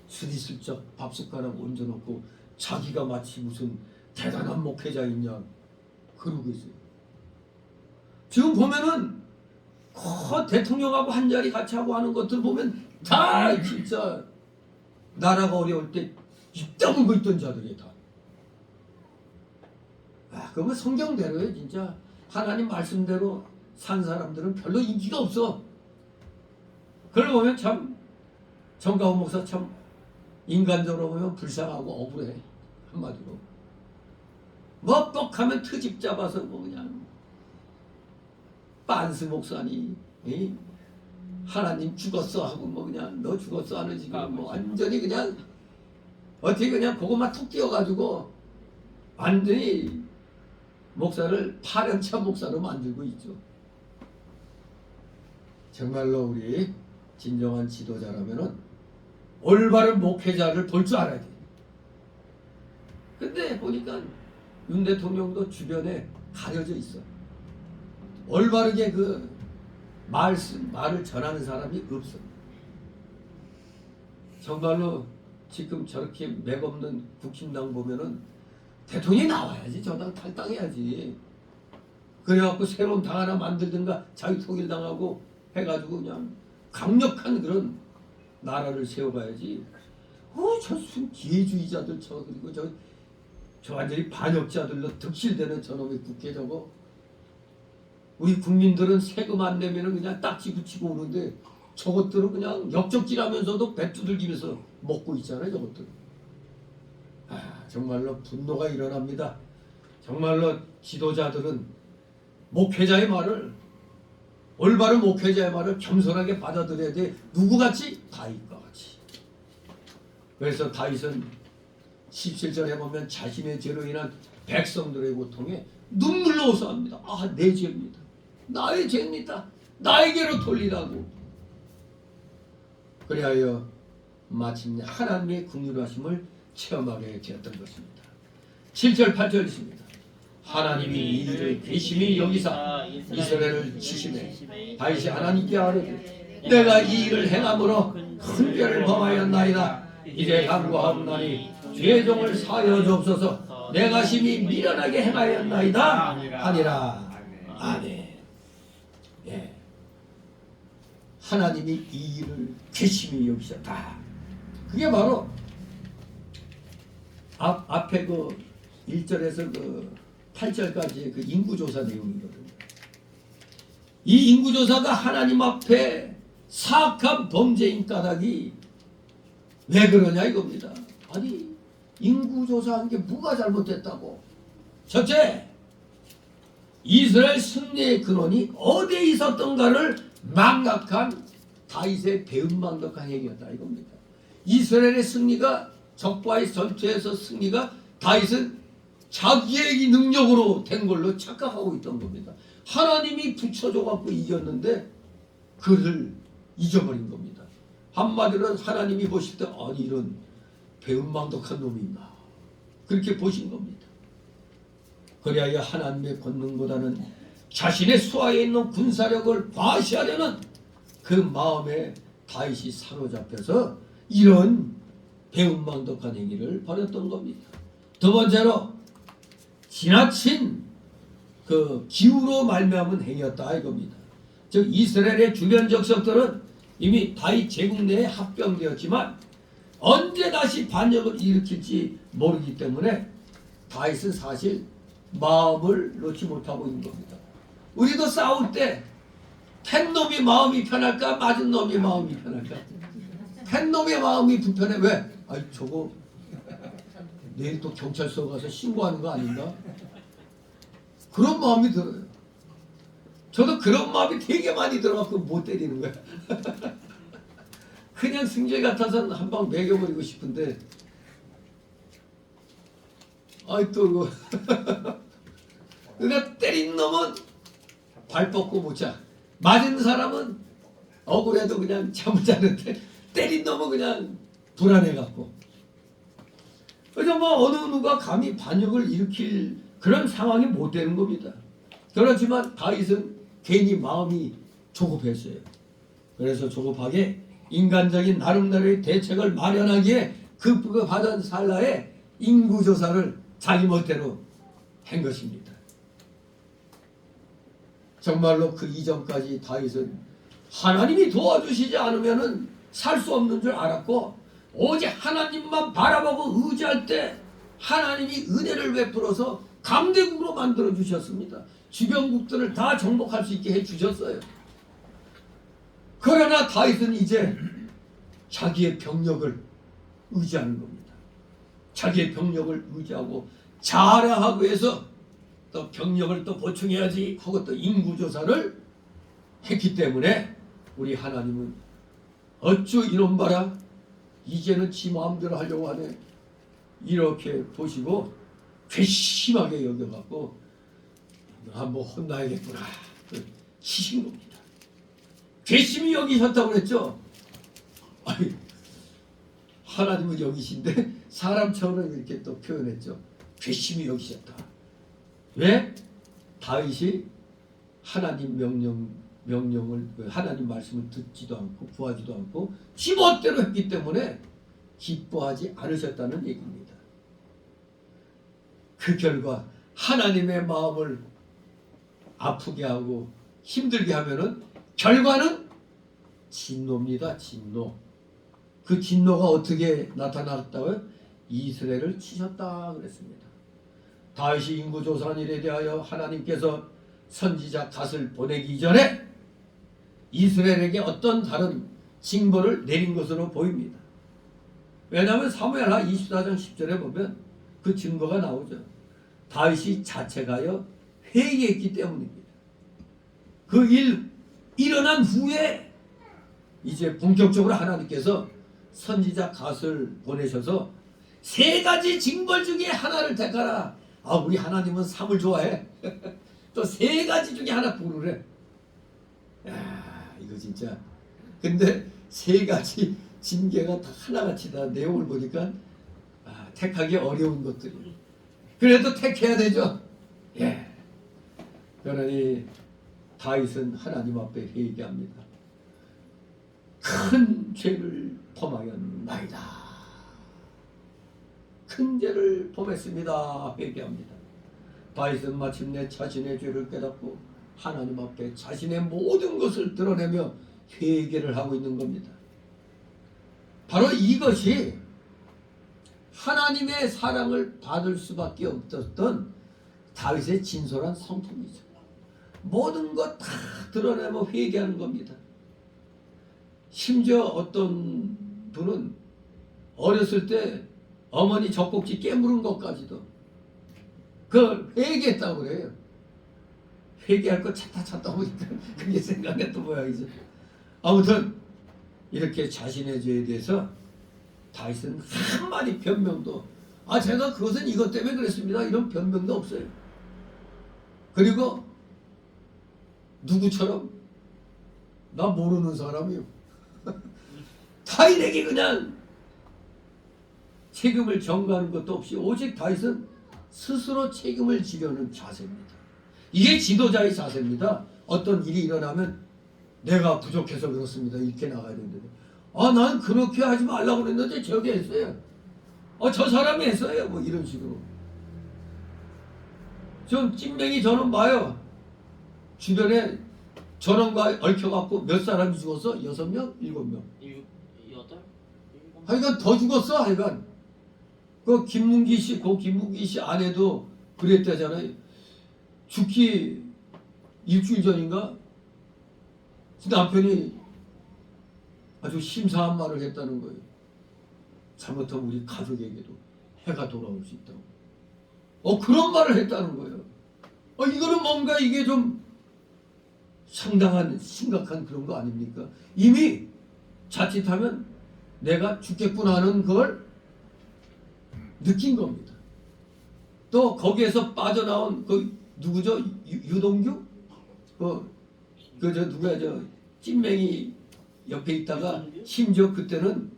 스리슬쩍 밥숟가락 얹어놓고 자기가 마치 무슨 대단한 목회자이냐 그러고 있어요. 지금 보면은 대통령하고 한 자리 같이 하고 하는 것들 보면 다 진짜 나라가 어려울 때 입 다물고 있던 자들이 다. 그러면 성경대로요. 진짜 하나님 말씀대로 산 사람들은 별로 인기가 없어. 그걸 보면 참 정가훈 목사 참 인간적으로 보면 불쌍하고 억울해. 한마디로 뭐 뻑하면 트집 잡아서 뭐 그냥 빤스 목사니 하나님 죽었어 하고 뭐 그냥 너 죽었어 하는 식으로 뭐 완전히 그냥 어떻게 그냥 그것만 툭 띄워가지고 완전히 목사를 파렴치한 목사로 만들고 있죠. 정말로 우리 진정한 지도자라면은 올바른 목회자를 볼 줄 알아야 돼. 근데 보니까 윤 대통령도 주변에 가려져 있어. 올바르게 그 말을 전하는 사람이 없어. 정말로 지금 저렇게 맥없는 국힘당 보면은 대통령이 나와야지. 저당 탈당해야지. 그래갖고 새로운 당 하나 만들든가 자유 통일당하고 해가지고 그냥 강력한 그런 나라를 세워가야지. 저 무슨 기회주의자들 그리고 저 완전히 반역자들로 득실되는 저놈의 국회 저거. 우리 국민들은 세금 안 내면은 그냥 딱지 붙이고 오는데 저것들은 그냥 역적질하면서도 배 두들기면서 먹고 있잖아요. 저것들. 정말로 분노가 일어납니다. 정말로 지도자들은 목회자의 말을 올바른 목회자의 말을 겸손하게 받아들여야 돼. 누구같이? 다윗과 같이. 그래서 다윗은 17절에 보면 자신의 죄로 인한 백성들의 고통에 눈물로 호소합니다. 내 죄입니다. 나의 죄입니다. 나에게로 돌리라고. 그리하여 마침내 하나님의 긍휼하심을 체험하게 되었던 것입니다. 7절 8절 있습니다. 하나님이 이 일을 괘씸히 여기사 이스라엘을 치시매 다윗이 하나님께 아뢰되 내가 이 일을 행함으로 큰 죄를 범하였나이다. 이제 간구하옵나니 죄의 종을 사하여 주옵소서. 내가 심히 미련하게 행하였나이다 하니라. 아멘. 하나님이 이 일을 괘씸히 여기셨다. 그게 바로 앞에 그 1절에서 그 8절까지의 그 인구조사 내용이거든요. 이 인구조사가 하나님 앞에 사악한 범죄인 까닭이 왜 그러냐 이겁니다. 아니 인구조사한 게 뭐가 잘못됐다고. 첫째, 이스라엘 승리의 근원이 어디에 있었던가를 망각한 다윗의 배은망덕한 행위였다 이겁니다. 이스라엘의 승리가 적과의 전투에서 승리가 다윗은 자기의 능력으로 된 걸로 착각하고 있던 겁니다. 하나님이 붙여줘갖고 이겼는데 그를 잊어버린 겁니다. 한마디로 하나님이 보실 때 아니 이런 배은망덕한 놈인가 그렇게 보신 겁니다. 그리하여 하나님의 권능보다는 자신의 수하에 있는 군사력을 과시하려는 그 마음에 다윗이 사로잡혀서 이런 배은망덕한 행위를 벌였던 겁니다. 두 번째로 지나친 그 기후로 말미암은 행위였다 이겁니다. 즉 이스라엘의 주변 적석들은 이미 다윗 제국 내에 합병되었지만 언제 다시 반역을 일으킬지 모르기 때문에 다윗은 사실 마음을 놓지 못하고 있는 겁니다. 우리도 싸울 때 팬 놈이 마음이 편할까 맞은 놈이 마음이 편할까? 팬 놈의 마음이 불편해. 왜? 아이 저거 내일 또 경찰서 가서 신고하는 거 아닌가? 그런 마음이 들어요. 저도 그런 마음이 되게 많이 들어갖고 못 때리는 거야. 그냥 승질 같아서 한 방 매겨버리고 싶은데 아이 또 그러니까 때린 놈은 발 뻗고 못 자. 맞은 사람은 억울해도 그냥 잠을 자는데 때린 놈은 그냥 불안해갖고. 그래서 뭐 어느 누가 감히 반역을 일으킬 그런 상황이 못 되는 겁니다. 그렇지만 다윗은 괜히 마음이 조급했어요. 그래서 조급하게 인간적인 나름대로의 대책을 마련하기에 급급하던 찰나에 인구조사를 자기 멋대로 한 것입니다. 정말로 그 이전까지 다윗은 하나님이 도와주시지 않으면 살 수 없는 줄 알았고 오직 하나님만 바라보고 의지할 때 하나님이 은혜를 베풀어서 강대국으로 만들어 주셨습니다. 주변국들을 다 정복할 수 있게 해주셨어요. 그러나 다윗은 이제 자기의 병력을 의지하는 겁니다. 자기의 병력을 의지하고 자라하고 해서 또 병력을 또 보충해야지 하고 또 인구조사를 했기 때문에 우리 하나님은 어쭈 이놈 봐라 이제는 지 마음대로 하려고 하네 이렇게 보시고 괘씸하게 여겨갖고 뭐 혼나야겠구나 치신 겁니다. 괘씸히 여기셨다고 그랬죠. 아니, 하나님은 여기신데 사람처럼 이렇게 또 표현했죠. 괘씸히 여기셨다. 왜? 다윗이 하나님 명령을 하나님 말씀을 듣지도 않고 구하지도 않고 지멋대로 했기 때문에 기뻐하지 않으셨다는 얘기입니다. 그 결과 하나님의 마음을 아프게 하고 힘들게 하면은 결과는 진노입니다. 진노. 그 진노가 어떻게 나타났다고요? 이스라엘을 치셨다 그랬습니다. 다윗이 인구조사한 일에 대하여 하나님께서 선지자 갓을 보내기 전에 이스라엘에게 어떤 다른 징벌을 내린 것으로 보입니다. 왜냐하면 사무엘하 24장 10절에 보면 그 증거가 나오죠. 다윗이 자책하여 회개했기 때문입니다. 그 일 일어난 후에 이제 본격적으로 하나님께서 선지자 갓을 보내셔서 세 가지 징벌 중에 하나를 택하라. 아, 우리 하나님은 삼을 좋아해. 또 세 가지 중에 하나 고르래. 야, 이거 진짜. 근데 세 가지 징계가 다 하나같이 다 내용을 보니까 택하기 어려운 것들이. 그래도 택해야 되죠. 예. 그러니 다윗은 하나님 앞에 회개합니다. 큰 죄를 범하였나이다. 큰 죄를 범했습니다. 회개합니다. 다윗은 마침내 자신의 죄를 깨닫고 하나님 앞에 자신의 모든 것을 드러내며 회개를 하고 있는 겁니다. 바로 이것이 하나님의 사랑을 받을 수밖에 없었던 다윗의 진솔한 성품이죠. 모든 것 다 드러내며 회개하는 겁니다. 심지어 어떤 분은 어렸을 때 어머니 젖꼭지 깨물은 것까지도 그걸 회개했다고 그래요. 회개할 거 찾다 보니까 그게 생각났던 모양이죠. 아무튼 이렇게 자신의 죄에 대해서 다윗은 한마디 변명도 제가 그것은 이것 때문에 그랬습니다. 이런 변명도 없어요. 그리고 누구처럼 나 모르는 사람이요. 다윗에게 그냥 책임을 전가하는 것도 없이 오직 다윗은 스스로 책임을 지려는 자세입니다. 이게 지도자의 자세입니다. 어떤 일이 일어나면 내가 부족해서 그렇습니다. 이렇게 나가야 되는데 난 그렇게 하지 말라고 그랬는데 저게 했어요. 저 사람이 했어요. 뭐 이런 식으로. 좀 찐맹이 저는 봐요. 주변에 저런과 얽혀갖고 몇 사람이 죽었어? 6명? 7명? 8? 하여간 더 죽었어. 하여간 그 김문기 씨 아내도 그랬다잖아요. 죽기 일주일 전인가 남편이 아주 심사한 말을 했다는 거예요. 잘못하면 우리 가족에게도 해가 돌아올 수 있다고. 그런 말을 했다는 거예요. 이거는 뭔가 이게 좀 상당한 심각한 그런 거 아닙니까? 이미 자칫하면 내가 죽겠구나 하는 걸 느낀 겁니다. 또 거기에서 빠져나온 그 누구죠? 유동규? 누구야 찐맹이 옆에 있다가 심지어 그때는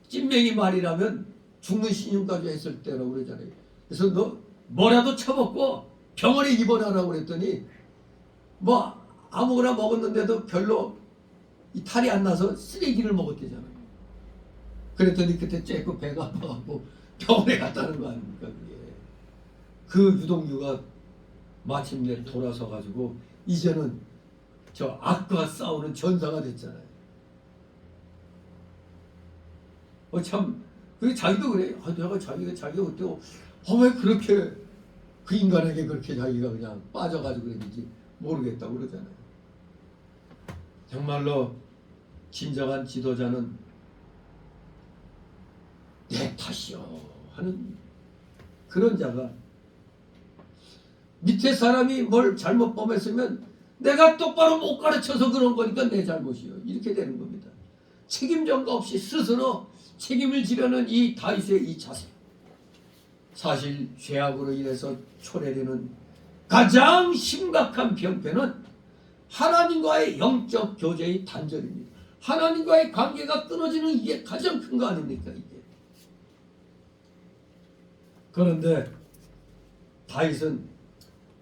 찐맹이 말이라면 죽는 신용까지 했을 때라고 그러잖아요. 그래서 너 뭐라도 처먹고 병원에 입원하라고 그랬더니 뭐 아무거나 먹었는데도 별로 이 탈이 안 나서 쓰레기를 먹었대잖아요. 그랬더니 그때 쬐고 배가 아파갖고 병원에 갔다는 거 아닙니까? 그게. 그 유동규가 마침내 돌아서 가지고 이제는 저 악과 싸우는 전사가 됐잖아요. 참, 그 자기도 그래. 내가 자기가 그때 왜 그렇게 그 인간에게 그렇게 자기가 그냥 빠져가지고 그랬는지 모르겠다고 그러잖아요. 정말로 진정한 지도자는 내 탓이요 하는 그런 자가, 밑에 사람이 뭘 잘못 범했으면 내가 똑바로 못 가르쳐서 그런 거니까 내 잘못이요 이렇게 되는 겁니다. 책임 전가 없이 스스로 책임을 지려는 이 다윗의 이 자세, 사실 죄악으로 인해서 초래되는 가장 심각한 병폐는 하나님과의 영적 교제의 단절입니다. 하나님과의 관계가 끊어지는 이게 가장 큰 거 아닙니까? 이게. 그런데 다윗은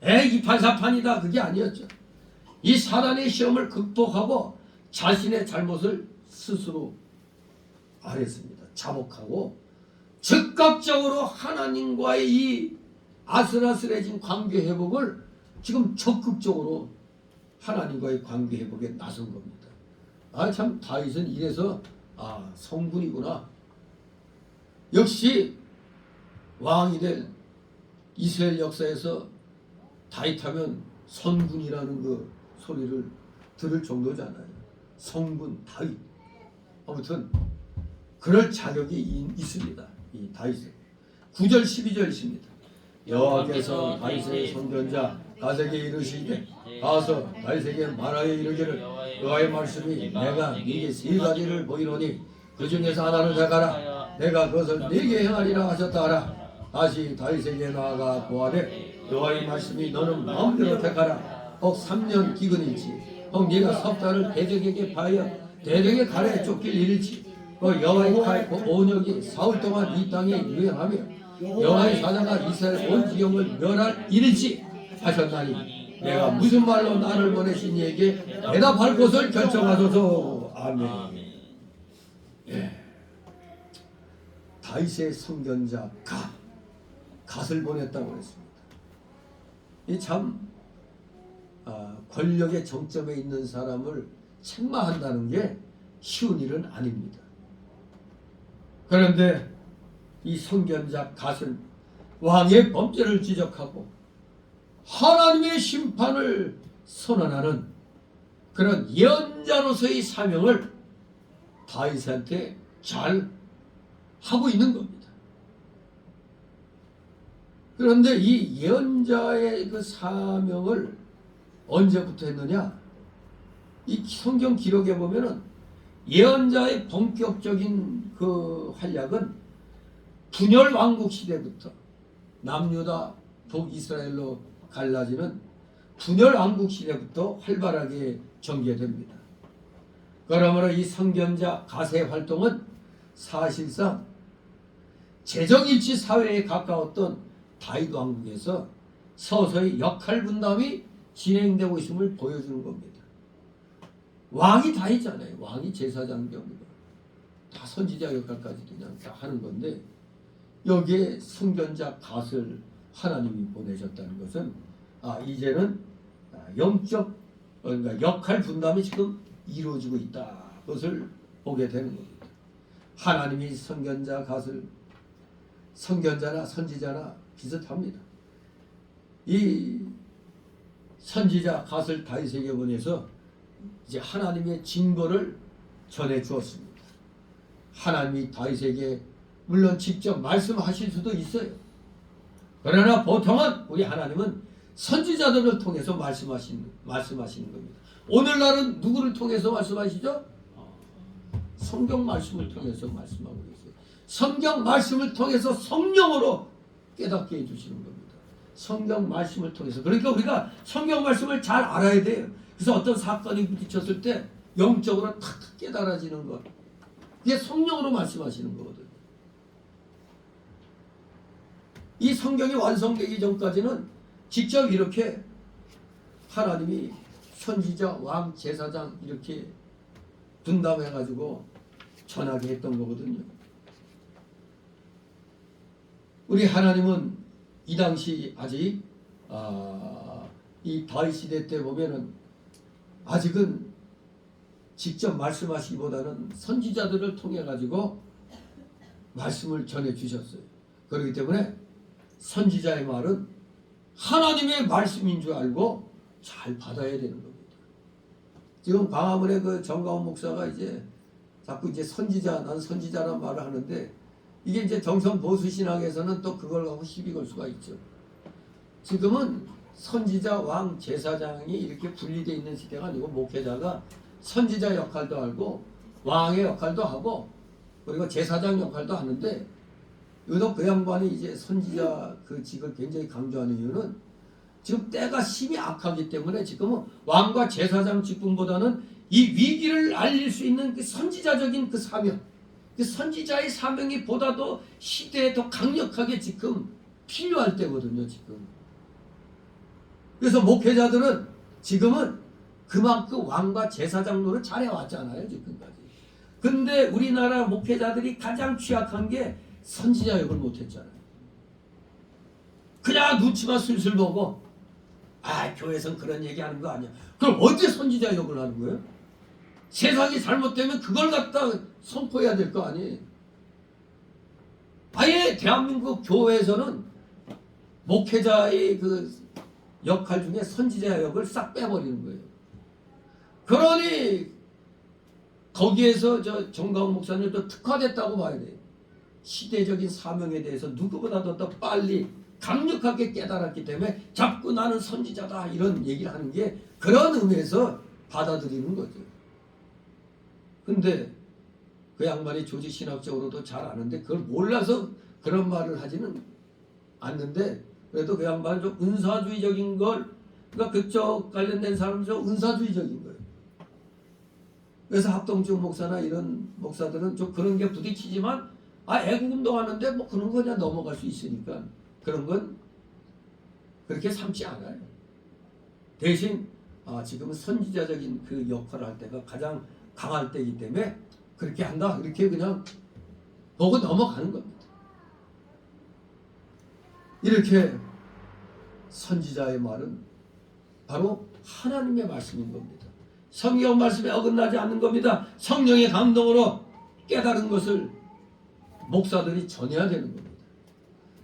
이판사판이다 그게 아니었죠. 이 사단의 시험을 극복하고 자신의 잘못을 스스로 알았습니다. 자복하고 즉각적으로 하나님과의 이 아슬아슬해진 관계 회복을 지금 적극적으로 하나님과의 관계 회복에 나선 겁니다. 참 다윗은 이래서 성군이구나. 역시 왕이 될 이스라엘 역사에서 다윗하면 선군이라는 그 소리를 들을 정도잖아요. 성군 다윗. 아무튼 그럴 자격이 있습니다. 이 다윗은 9절 12절 있습니다. 여호와께서 다윗의 선견자 가세에게 이르시되 가서 다윗에게 말하여 이르기를 여호와의 말씀이 내가 네게 세 가지를 보이노니 그 중에서 하나를 택하라. 내가 그것을 네게 행하리라 하셨다 하라. 다시 다윗에게 나아가 고하되 여호와의 말씀이 너는 마음대로 택하라. 혹 3년 기근일지 혹 네가 석 달을 대적에게 파하여 대적의 칼에 쫓길 일일지 여호와의 칼 온역이 사흘 동안 이 땅에 유행하며 여호와의 사자가 이스라엘 온 지경을 멸할 일일지 하셨나니 내가 무슨 말로 나를 보내신 이에게 대답할 것을 결정하소서. 아멘. 다윗의 선견자 갓을 보냈다고 했습니다. 이 참 권력의 정점에 있는 사람을 책망한다는 게 쉬운 일은 아닙니다. 그런데 이 선견자 갓은 왕의 범죄를 지적하고 하나님의 심판을 선언하는 그런 예언자로서의 사명을 다윗한테 잘 하고 있는 겁니다. 그런데 이 예언자의 그 사명을 언제부터 했느냐? 이 성경 기록에 보면은 예언자의 본격적인 그 활약은 분열 왕국 시대부터 남유다 북이스라엘로 갈라지는 분열 왕국 시대부터 활발하게 전개됩니다. 그러므로 이 선견자 갓의 활동은 사실상 재정일치 사회에 가까웠던 다윗 왕국에서 서서히 역할 분담이 진행되고 있음을 보여주는 겁니다. 왕이 다 있잖아요. 왕이 제사장병이고 다 선지자 역할까지도 그냥 다 하는 건데 여기에 선견자 갓을 하나님이 보내셨다는 것은 이제는 영적 그러니까 역할 분담이 지금 이루어지고 있다. 그것을 보게 되는 겁니다. 하나님이 선견자 갓을 선견자나 선지자나 비슷합니다. 이 선지자 갓을 다윗에게 보내서 이제 하나님의 징벌을 전해 주었습니다. 하나님이 다윗에게 물론 직접 말씀하실 수도 있어요. 그러나 보통은 우리 하나님은 선지자들을 통해서 말씀하시는 겁니다. 오늘날은 누구를 통해서 말씀하시죠? 성경 말씀을 통해서 말씀하고 계세요. 성경 말씀을 통해서 성령으로 깨닫게 해주시는 겁니다. 성경 말씀을 통해서. 그러니까 우리가 성경 말씀을 잘 알아야 돼요. 그래서 어떤 사건이 부딪혔을 때 영적으로 탁 깨달아지는 것. 이게 성령으로 말씀하시는 거거든요. 이 성경이 완성되기 전까지는 직접 이렇게 하나님이 선지자, 왕, 제사장 이렇게 분담해가지고 전하게 했던 거거든요. 우리 하나님은 이 당시 아직 이 다윗 시대 때 보면은 아직은 직접 말씀하시기보다는 선지자들을 통해 가지고 말씀을 전해 주셨어요. 그렇기 때문에 선지자의 말은 하나님의 말씀인 줄 알고 잘 받아야 되는 겁니다. 지금 광화문의 그 정가훈 목사가 이제 자꾸 이제 선지자, 난 선지자란 말을 하는데 이게 이제 정선 보수 신학에서는 또 그걸 갖고 시비 걸 수가 있죠. 지금은 선지자, 왕, 제사장이 이렇게 분리되어 있는 시대가 아니고 목회자가 선지자 역할도 하고 왕의 역할도 하고 그리고 제사장 역할도 하는데 유독 그 양반이 이제 선지자 그 직을 굉장히 강조하는 이유는 지금 때가 심히 악하기 때문에 지금은 왕과 제사장 직분보다는 이 위기를 알릴 수 있는 그 선지자적인 그 사명, 그 선지자의 사명이 보다도 시대에 더 강력하게 지금 필요할 때거든요, 지금. 그래서 목회자들은 지금은 그만큼 왕과 제사장 노릇 잘해왔잖아요, 지금까지. 근데 우리나라 목회자들이 가장 취약한 게 선지자 역을 못했잖아요. 그냥 눈치만 슬슬 보고 교회에선 그런 얘기하는 거 아니야. 그럼 어떻게 선지자 역을 하는 거예요? 세상이 잘못되면 그걸 갖다 선포해야 될 거 아니에요. 아예 대한민국 교회에서는 목회자의 그 역할 중에 선지자 역을 싹 빼버리는 거예요. 그러니 거기에서 저 정가훈 목사님도 특화됐다고 봐야 돼요. 시대적인 사명에 대해서 누구보다도 더 빨리 강력하게 깨달았기 때문에 자꾸 나는 선지자다 이런 얘기를 하는 게 그런 의미에서 받아들이는 거죠. 근데 그 양반이 조직신학적으로도 잘 아는데 그걸 몰라서 그런 말을 하지는 않는데 그래도 그 양반은 좀 은사주의적인 걸 그러니까 그쪽 관련된 사람은 좀 은사주의적인 거예요. 그래서 합동중 목사나 이런 목사들은 좀 그런 게 부딪히지만 애국운동 하는데 뭐 그런 거 그냥 넘어갈 수 있으니까 그런 건 그렇게 삼지 않아요. 대신 지금은 선지자적인 그 역할을 할 때가 가장 강할 때이기 때문에 그렇게 한다 이렇게 그냥 보고 넘어가는 겁니다. 이렇게 선지자의 말은 바로 하나님의 말씀인 겁니다. 성경 말씀에 어긋나지 않는 겁니다. 성령의 감동으로 깨달은 것을 목사들이 전해야 되는 겁니다.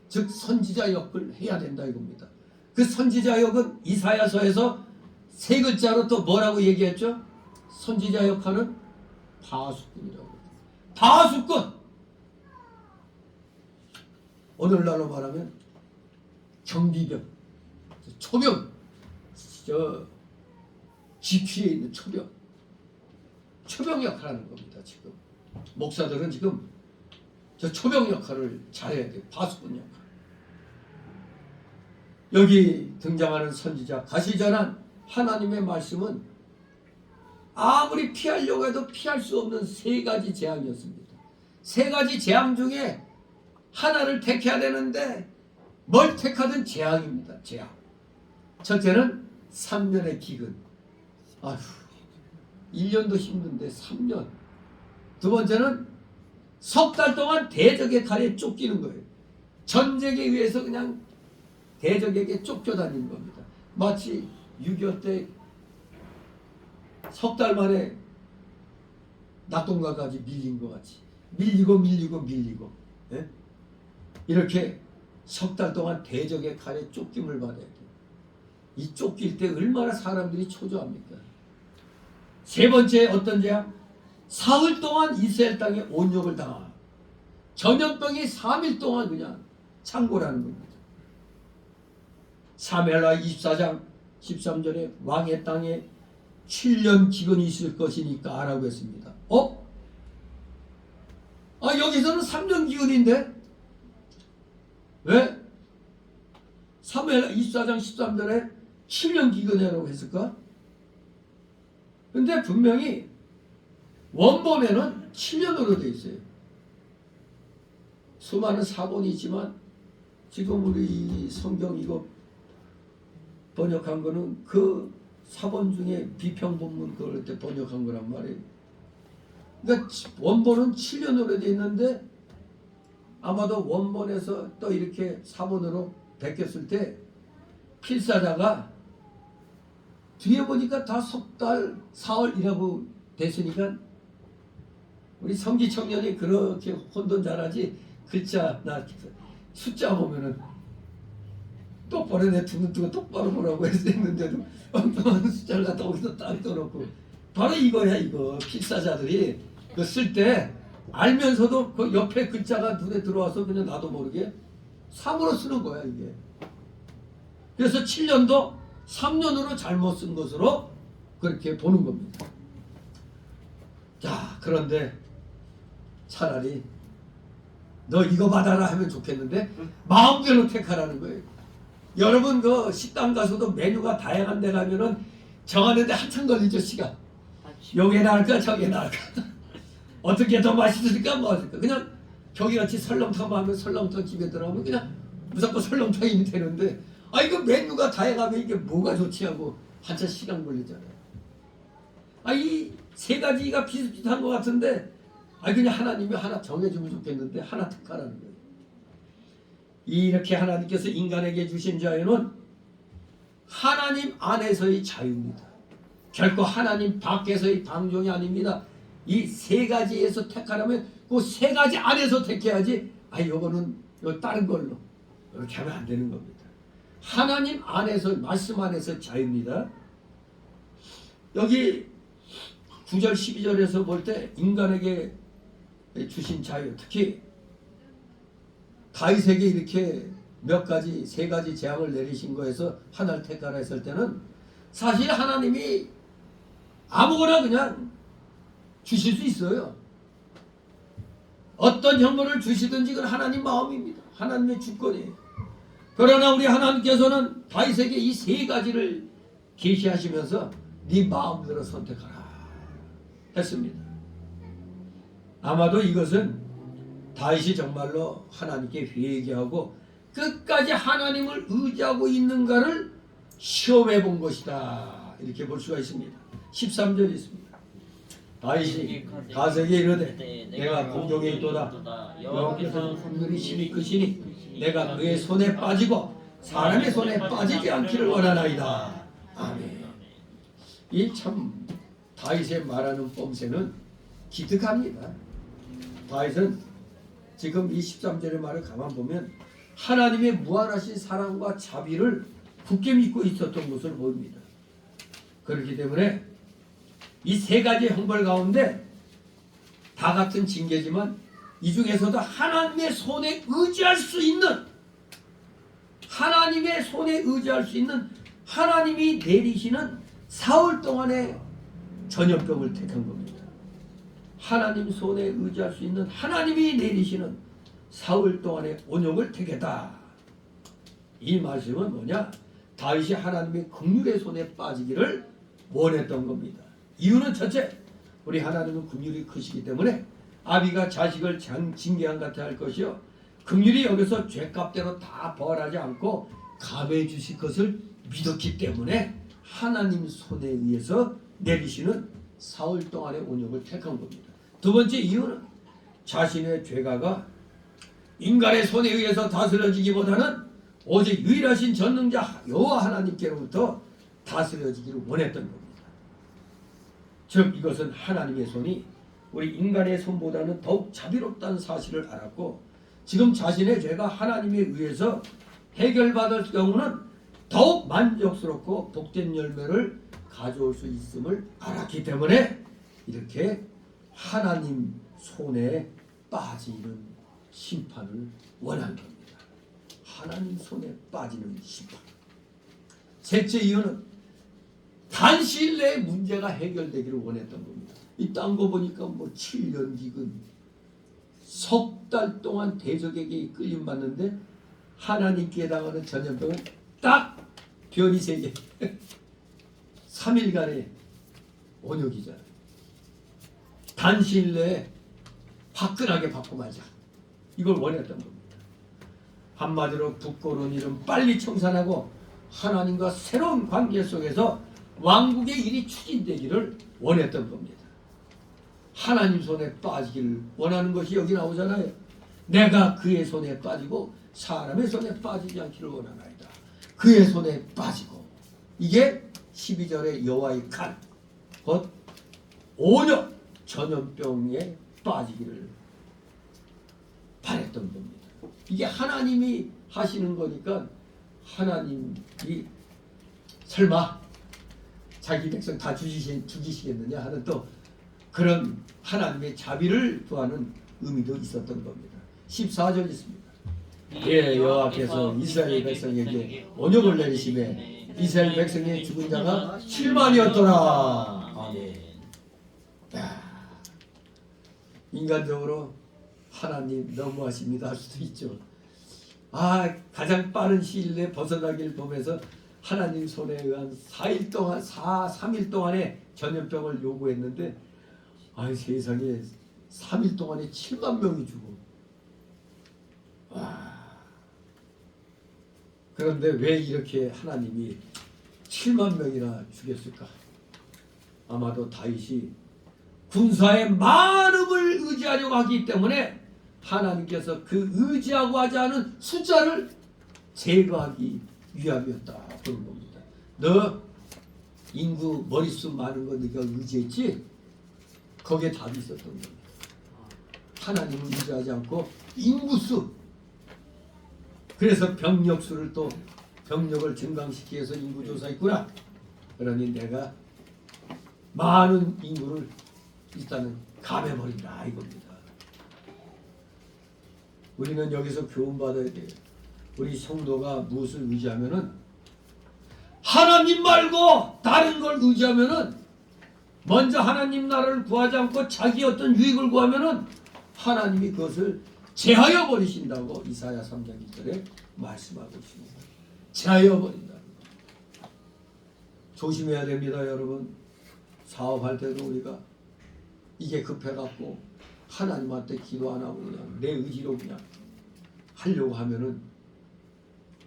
즉 선지자 역을 해야 된다 이겁니다. 그 선지자 역은 이사야서에서 세 글자로 또 뭐라고 얘기했죠? 선지자 역할은 파수꾼이라고. 파수꾼! 오늘날로 말하면 경비병, 초병, GP에 있는 초병 역할을 하는 겁니다. 지금 목사들은 지금 저 초병 역할을 잘해야 돼요. 파수꾼 역할. 여기 등장하는 선지자 가시 전한 하나님의 말씀은 아무리 피하려고 해도 피할 수 없는 세 가지 재앙이었습니다. 세 가지 재앙 중에 하나를 택해야 되는데 뭘 택하든 재앙입니다. 재앙. 첫째는 3년의 기근. 아휴, 1년도 힘든데 3년. 두 번째는 석 달 동안 대적의 칼에 쫓기는 거예요. 전쟁에 의해서 그냥 대적에게 쫓겨다니는 겁니다. 마치 6.25 때 석 달 만에 낙동강까지 밀린 것 같이 밀리고 예? 이렇게 석 달 동안 대적의 칼에 쫓김을 받아야 돼요. 이 쫓길 때 얼마나 사람들이 초조합니까? 세 번째 어떤 죄야? 사흘 동안 이스라엘 땅에 온역을 당하. 전염병이 3일 동안 그냥 창궐하는 겁니다. 사무엘하 24장 13절에 왕의 땅에 7년 기근이 있을 것이니까 하라고 했습니다. 여기서는 3년 기근인데 왜? 사무엘하 24장 13절에 7년 기근이라고 했을까? 근데 분명히 원본에는 7년으로 되어 있어요. 수많은 사본이 있지만 지금 우리 성경 이거 번역한 거는 그 사본 중에 비평본문 그럴 때 번역한 거란 말이에요. 그러니까 원본은 7년으로 되어 있는데 아마도 원본에서 또 이렇게 사본으로 베꼈을 때 필사자가 뒤에 보니까 다 석 달, 사흘이라고 됐으니까 우리 성기 청년이 그렇게 혼돈 잘하지 글자나 숫자 보면은 똑바로 내 두고 똑바로 보라고 했는데도 엉뚱한 숫자를 갖다 거기서 딱 떠놓고 바로 이거야 이거. 필사자들이 그 쓸 때 알면서도 그 옆에 글자가 눈에 들어와서 그냥 나도 모르게 삼으로 쓰는 거야 이게. 그래서 7년도 3년으로 잘못 쓴 것으로 그렇게 보는 겁니다. 자, 그런데 차라리 너 이거 받아라 하면 좋겠는데 마음대로 택하라는 거예요. 여러분 그 식당 가서도 메뉴가 다양한 데 가면은 정하는데 한참 걸리죠 시간. 요게 나을까 저게 나을까 어떻게 더 맛있을까 뭐 할까. 그냥 저기같이 설렁탕 하면 설렁탕 집에 들어가면 그냥 무조건 설렁탕이 되는데 이거 메뉴가 다양하면 이게 뭐가 좋지 하고 한참 시간 걸리잖아요. 이 세 가지가 비슷비슷한 것 같은데 그냥 하나님이 하나 정해주면 좋겠는데 하나 택하라는 거예요. 이렇게 하나님께서 인간에게 주신 자유는 하나님 안에서의 자유입니다. 결코 하나님 밖에서의 방종이 아닙니다. 이 세 가지에서 택하라면 그 세 가지 안에서 택해야지 요거는 요 다른 걸로 이렇게 하면 안 되는 겁니다. 하나님 안에서 말씀 안에서 자유입니다. 여기 9절 12절에서 볼 때 인간에게 주신 자유, 특히 다윗에게 이렇게 몇 가지 세 가지 재앙을 내리신 거에서 하나를 택하라 했을 때는 사실 하나님이 아무거나 그냥 주실 수 있어요. 어떤 형벌을 주시든지 그건 하나님 마음입니다. 하나님의 주권이에요. 그러나 우리 하나님께서는 다윗에게 이 세 가지를 계시하시면서 네 마음대로 선택하라 했습니다. 아마도 이것은 다윗이 정말로 하나님께 회개하고 끝까지 하나님을 의지하고 있는가를 시험해 본 것이다. 이렇게 볼 수가 있습니다. 13절이 있습니다. 다윗이 가세에게 이르되 내가 공경에 있도다. 여호와께서 손들이 심히 크시니 내가 그의 손에 빠지고 사람의 손에 빠지지 않기를 원하나이다. 아멘. 이 참 다윗의 말하는 뽐새는 기특합니다. 다윗은 지금 이 13절의 말을 가만 보면 하나님의 무한하신 사랑과 자비를 굳게 믿고 있었던 것을 보입니다. 그렇기 때문에 이 세 가지 형벌 가운데 다 같은 징계지만 이 중에서도 하나님의 손에 의지할 수 있는 하나님이 내리시는 사흘 동안의 전염병을 택한 겁니다. 하나님 손에 의지할 수 있는 하나님이 내리시는 사흘 동안의 온역을 택했다. 이 말씀은 뭐냐? 다윗이 하나님의 긍휼의 손에 빠지기를 원했던 겁니다. 이유는 첫째, 우리 하나님은 긍휼이 크시기 때문에 아비가 자식을 징계한 같아 할 것이요 긍휼히 여기서 죄값대로 다 벌하지 않고 감해 주실 것을 믿었기 때문에 하나님 손에 의해서 내리시는 사흘 동안의 온역을 택한 겁니다. 두 번째 이유는 자신의 죄가가 인간의 손에 의해서 다스려지기보다는 오직 유일하신 전능자 여호와 하나님께로부터 다스려지기를 원했던 겁니다. 즉 이것은 하나님의 손이 우리 인간의 손보다는 더욱 자비롭다는 사실을 알았고 지금 자신의 죄가 하나님에 의해서 해결받을 경우는 더욱 만족스럽고 복된 열매를 가져올 수 있음을 알았기 때문에 이렇게 하나님 손에 빠지는 심판을 원한 겁니다. 하나님 손에 빠지는 심판. 셋째 이유는 단시일 내에 문제가 해결되기를 원했던 겁니다. 이 딴 거 보니까 뭐 7년 기근, 석 달 동안 대적에게 끌림받는데 하나님께 해당하는 전염병은 딱 별이 3개 3일간의 온역이잖아요. 단시일 내에 화끈하게 받고 말자. 이걸 원했던 겁니다. 한마디로 부끄러운 일은 빨리 청산하고 하나님과 새로운 관계 속에서 왕국의 일이 추진되기를 원했던 겁니다. 하나님 손에 빠지기를 원하는 것이 여기 나오잖아요. 내가 그의 손에 빠지고 사람의 손에 빠지지 않기를 원하나이다. 그의 손에 빠지고 이게 12절의 여호와의 칼, 곧 온역 전염병에 빠지기를 바랬던 겁니다. 이게 하나님이 하시는 거니까 하나님이 설마 자기 백성 다 죽이시겠느냐 하는 또 그런 하나님의 자비를 구하는 의미도 있었던 겁니다. 14절 있습니다. 예, 여호와께서 이스라엘 백성에게 온역을 내리시매 이스라엘 백성의 죽은 자가 7만이었더라. 아멘. 인간적으로 하나님 너무하십니다 할 수도 있죠. 가장 빠른 시일 내에 벗어나길 보면서 하나님 손에 의한 4일 동안 3일 동안의 전염병을 요구했는데 세상에 3일 동안에 7만 명이 죽어. 그런데 왜 이렇게 하나님이 7만 명이나 죽였을까? 아마도 다윗이 군사의 많음을 의지하려고 하기 때문에 하나님께서 그 의지하고 하지 않은 숫자를 제거하기 위함이었다 그런 겁니다. 너 인구 머릿수 많은 거 네가 의지했지? 거기에 답이 있었던 겁니다. 하나님을 의지하지 않고 인구수, 그래서 병력수를 또 병력을 증강시키기 위해서 인구조사했구나. 그러니 내가 많은 인구를 일단은 감해버린다 이겁니다. 우리는 여기서 교훈받아야 돼요. 우리 성도가 무엇을 의지하면은 하나님 말고 다른 걸 의지하면은 먼저 하나님 나라를 구하지 않고 자기 어떤 유익을 구하면은 하나님이 그것을 제하여 버리신다고 이사야 3장 1절에 말씀하고 있습니다. 제하여 버린다는 거. 조심해야 됩니다, 여러분. 사업할 때도 우리가 이게 급해갖고 하나님한테 기도 안 하고 그냥 내 의지로 그냥 하려고 하면은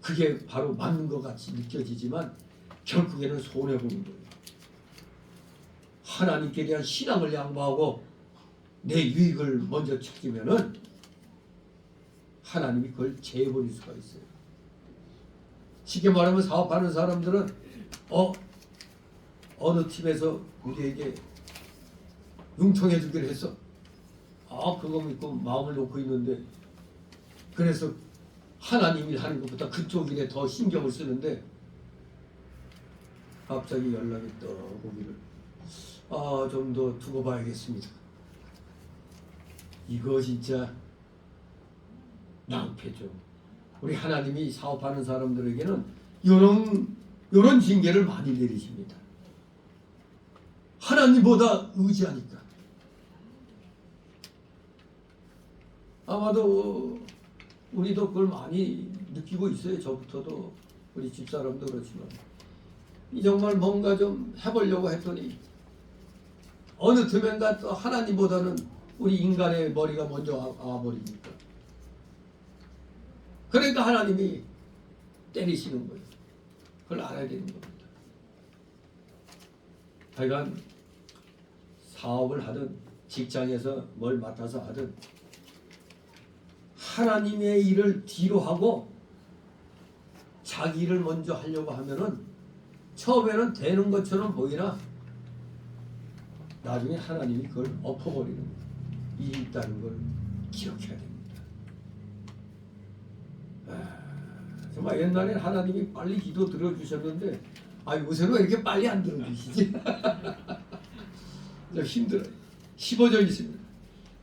그게 바로 맞는 것 같이 느껴지지만 결국에는 손해보는 거예요. 하나님께 대한 신앙을 양보하고 내 유익을 먼저 찾으면은 하나님이 그걸 제해버릴 수가 있어요. 쉽게 말하면 사업하는 사람들은 어느 팀에서 우리에게 융통해 주기로 했어. 그거 믿고 마음을 놓고 있는데 그래서 하나님 일 하는 것보다 그쪽 일에 더 신경을 쓰는데 갑자기 연락이 떠 오기를 좀 더 두고 봐야겠습니다. 이거 진짜 낭패죠. 우리 하나님이 사업하는 사람들에게는 이런 징계를 많이 내리십니다. 하나님보다 의지하니까. 아마도 우리도 그걸 많이 느끼고 있어요. 저부터도 우리 집사람도 그렇지만 이 정말 뭔가 좀 해보려고 했더니 어느 틈엔가 또 하나님보다는 우리 인간의 머리가 먼저 와버리니까 그러니까 하나님이 때리시는 거예요. 그걸 알아야 되는 겁니다. 하여간 사업을 하든 직장에서 뭘 맡아서 하든 하나님의 일을 뒤로 하고 자기 일을 먼저 하려고 하면은 처음에는 되는 것처럼 보이나 나중에 하나님이 그걸 엎어버리는 거예요. 일이 있다는 걸 기억해야 됩니다. 정말 옛날에 하나님이 빨리 기도 들어주셨는데 요새는 왜 이렇게 빨리 안 들어주시지? 좀 힘들어요. 15절 있습니다.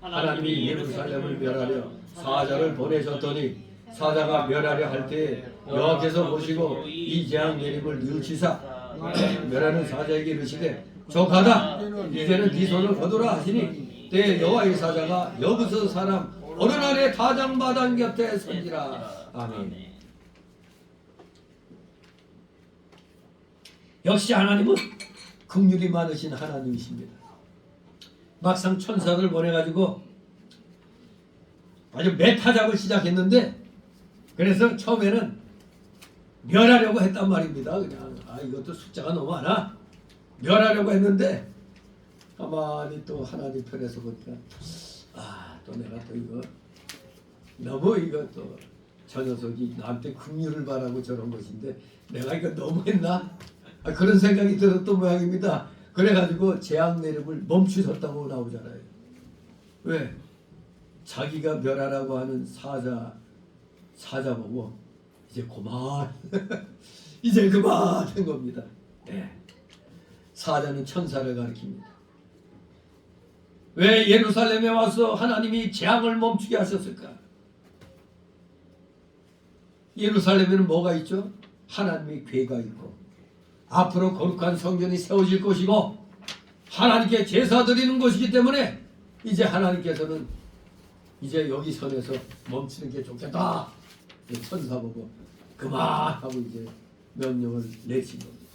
하나님이 예루살렘을 멸하려 사자를 보내셨더니 사자가 멸하려 할 때 여호와께서 보시고 이 재앙 내림을 뉘우치사 멸하는 사자에게 이르시되 조카다 이제는 네 손을 거두라 하시니 때 여호와의 사자가 여부스 사람 어느 날의 타작마당 곁에 선지라. 아멘. 역시 하나님은 긍휼이 많으신 하나님이십니다. 막상 천사를 보내가지고 아주 매타작을 시작했는데 그래서 처음에는 멸하려고 했단 말입니다. 그냥 이것도 숫자가 너무 많아 멸하려고 했는데 가만히 또 하나님 편에서 보니까 또 내가 또 이거 너무 이거 또 저 녀석이 나한테 긍휼을 바라고 저런 것인데 내가 이거 너무했나? 그런 생각이 들었던 모양입니다. 그래가지고 재앙 내림을 멈추셨다고 나오잖아요. 왜? 자기가 멸하라고 하는 사자 보고 이제 그만 이제 그만한 겁니다. 네. 사자는 천사를 가리킵니다. 왜 예루살렘에 와서 하나님이 재앙을 멈추게 하셨을까? 예루살렘에는 뭐가 있죠? 하나님의 궤가 있고 앞으로 거룩한 성전이 세워질 것이고 하나님께 제사 드리는 것이기 때문에 이제 하나님께서는 이제 여기 선에서 멈추는 게 좋겠다. 천사 보고 그만하고 이제 명령을 내신 겁니다.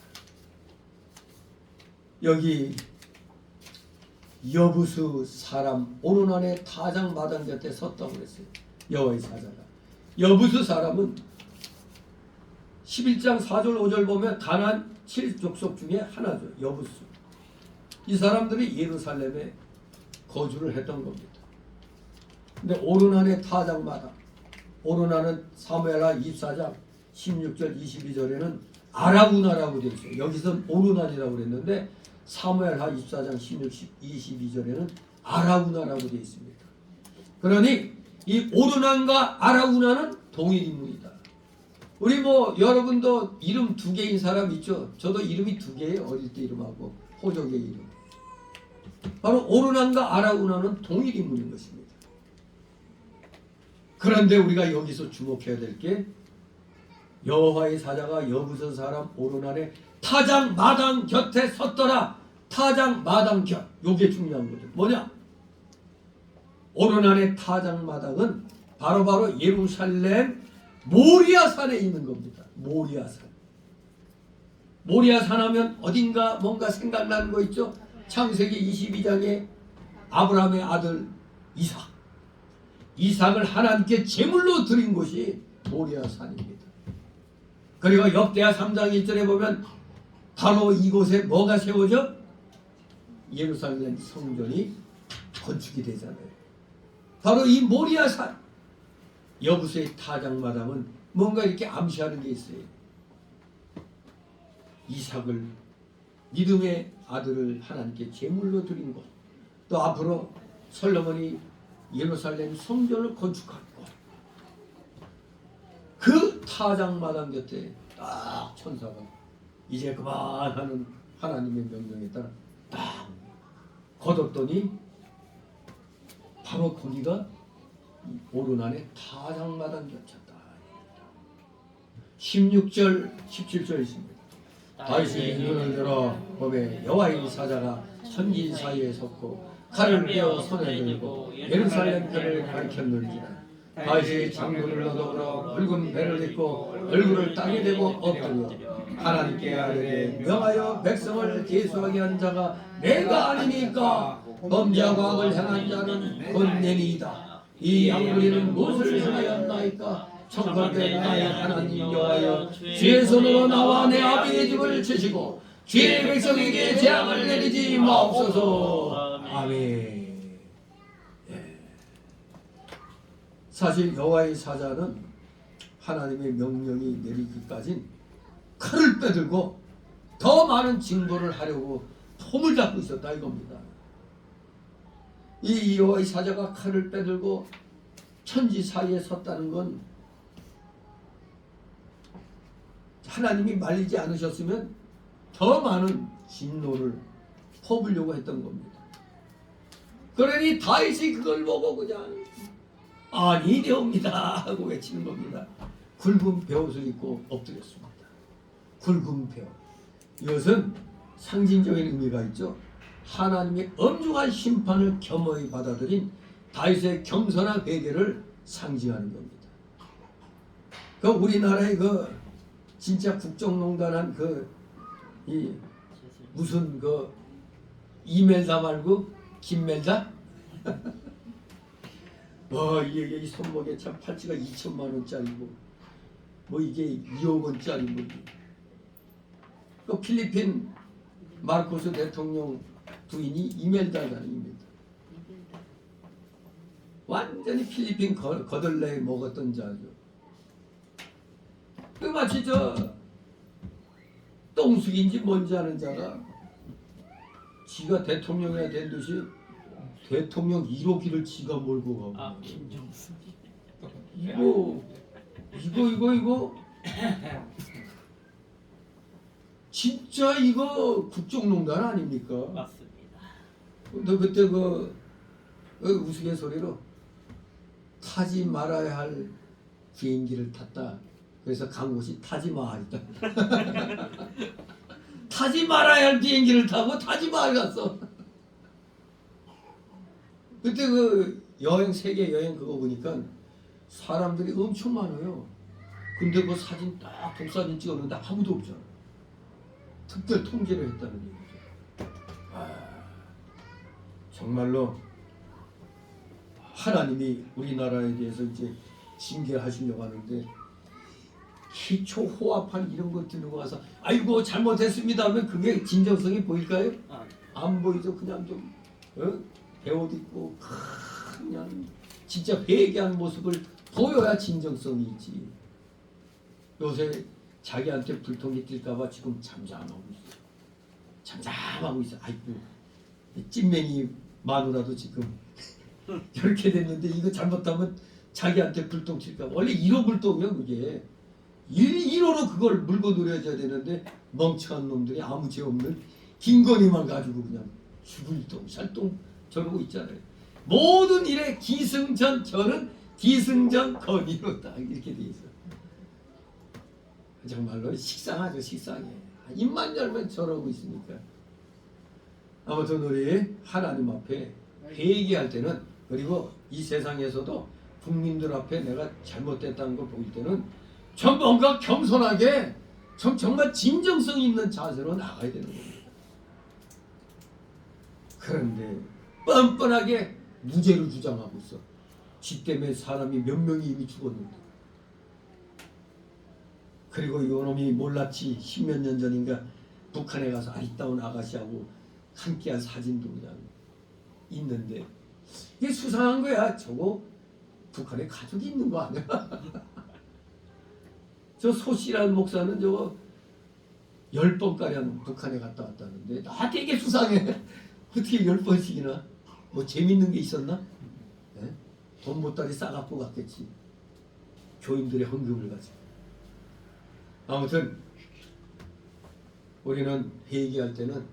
여기 여부수 사람 오르난의 타작마당 곁에 섰다고 그랬어요. 여호와의 사자가. 여부수 사람은 11장 4절 5절 보면 가나안 7족속 중에 하나죠. 여부수. 이 사람들이 예루살렘에 거주를 했던 겁니다. 근데 오르난의 타작마당, 오르난은 사무엘하 24장 16절 22절에는 아라우나라고 되어 있어요. 여기서는 오르난이라고 그랬는데 사무엘하 24장 16, 22절에는 아라우나라고 되어 있습니다. 그러니 이 오르난과 아라우나는 동일 인물이다. 우리 여러분도 이름 2개인 사람 있죠? 저도 이름이 2개예요. 어릴 때 이름하고 호적의 이름. 바로 오르난과 아라우나는 동일 인물인 것입니다. 그런데 우리가 여기서 주목해야 될 게 여호와의 사자가 여부서 사람 오르난의 타작마당 곁에 섰더라. 타작마당 곁. 요게 중요한 거죠. 뭐냐? 오르난의 타작마당은 바로 예루살렘 모리아산에 있는 겁니다. 모리아산. 모리아산 하면 어딘가 뭔가 생각나는 거 있죠? 창세기 22장에 아브라함의 아들 이삭. 이삭을 하나님께 제물로 드린 곳이 모리아산입니다. 그리고 역대하 3장 1절에 보면 바로 이곳에 뭐가 세워져? 예루살렘 성전이 건축이 되잖아요. 바로 이 모리아산. 여부수의 타작마당은 뭔가 이렇게 암시하는 게 있어요. 이삭을 믿음의 아들을 하나님께 제물로 드린 것. 또 앞으로 솔로몬이 예루살렘 성전을 건축할 것. 그 타작마당 곁에 딱 천사가 이제 그만하는 하나님의 명령에 따라 딱 거뒀더니 바로 거기가 오르난의 타작마당 곁이었다. 16절 17절 있습니다. 다윗이 눈을 들어 보매 여호와의 사자가 천진 사이에 섰고 칼을 빼어 손에 들고 예루살렘 편을 가리켰는지라. 다윗이 장군을 얻어 붉은 배를 입고 얼굴을 땅에 대고 엎드려 하나님께 아뢰되 명하여 백성을 계수하게 한 자가 내가 아니니까 범죄와 악을 행한 자는 권내니이다. 이 양무리는 무엇을 행하였나이까? 청컨대 나의 하나님 여호와여 주의 손으로 나와 내 아비의 집을 치시고 주의 백성에게 재앙을 내리지 마옵소서. 아멘. 예. 사실 여호와의 사자는 하나님의 명령이 내리기까진 칼을 빼들고 더 많은 징벌을 하려고 폼을 잡고 있었다 이겁니다. 이 여호와의 사자가 칼을 빼들고 천지 사이에 섰다는 건 하나님이 말리지 않으셨으면 더 많은 진노를 퍼부려고 했던 겁니다. 그러니 다윗이 그걸 보고 그냥 아니되옵니다 하고 외치는 겁니다. 굵은 베옷을 입고 엎드렸습니다. 굵은 베옷. 이것은 상징적인 의미가 있죠. 하나님의 엄중한 심판을 겸허히 받아들인 다윗의 겸손한 회개를 상징하는 겁니다. 그 우리나라의 그 진짜 국정농단한 이 무슨 이멜다 말고 김멜다? 이게 손목에 참 팔찌가 2천만 원짜리고 이게 2억 원짜리고 그 필리핀 마르코스 대통령 부인이 이멜다잖아요. 이멜다. 완전히 필리핀 거들레에 먹었던 자죠. 그 마치 똥숙인지 뭔지 아는 자가 지가 대통령이 된 듯이 대통령 1호기를 지가 몰고 가고 김정수. 이거 진짜 이거 국정농단 아닙니까? 맞습니다. 너 그때 우스갯소리로 타지 말아야 할 비행기를 탔다. 그래서 간 곳이 타지마할이다. 타지 말아야 할 비행기를 타고 타지마할 갔어. 그때 세계 여행 그거 보니까 사람들이 엄청 많아요. 근데 그 사진 딱 독사진 찍었는데 아무도 없잖아. 특별 통제를 했다는 얘기죠. 정말로 하나님이 우리나라에 대해서 이제 징계하시려고 하는데 기초 호합한 이런 것 들고 와서 아이고 잘못했습니다 하면 그게 진정성이 보일까요? 안 보이죠. 그냥 좀 배옷 입고 그냥 진짜 회개한 모습을 보여야 진정성이 있지. 요새 자기한테 불통이 뛸까봐 지금 잠잠하고 있어. 잠잠하고 있어. 아이고 찐맹이 마누라도 지금 이렇게 됐는데 이거 잘못하면 자기한테 불똥 칠까. 원래 1호 불똥이야 그게. 1호로 그걸 물고 늘어져야 되는데 멍청한 놈들이 아무 죄 없는 김건희만 가지고 그냥 죽을똥 살똥 저러고 있잖아요. 모든 일에 기승전 저는 기승전 건의로 딱 이렇게 돼 있어. 정말로 식상하죠. 식상해. 입만 열면 저러고 있으니까. 아무튼 우리 하나님 앞에 회개할 때는 그리고 이 세상에서도 국민들 앞에 내가 잘못됐다는 걸 보일 때는 좀 뭔가 겸손하게 정말 진정성 있는 자세로 나가야 되는 겁니다. 그런데 뻔뻔하게 무죄를 주장하고 있어. 지 때문에 사람이 몇 명이 이미 죽었는데. 그리고 이놈이 몰랐지 10몇 년 전인가 북한에 가서 아리따운 아가씨하고 함께한 사진도 그냥 있는데 이게 수상한 거야. 저거 북한에 가족이 있는 거 아니야? 저 소씨라는 목사는 저거 10번가량 북한에 갔다 왔다는데 나 되게 수상해. 어떻게 10번씩이나 뭐 재밌는 게 있었나? 네? 돈 보따리 싸갖고 갔겠지. 교인들의 헌금을 가지고. 아무튼 우리는 회개할 때는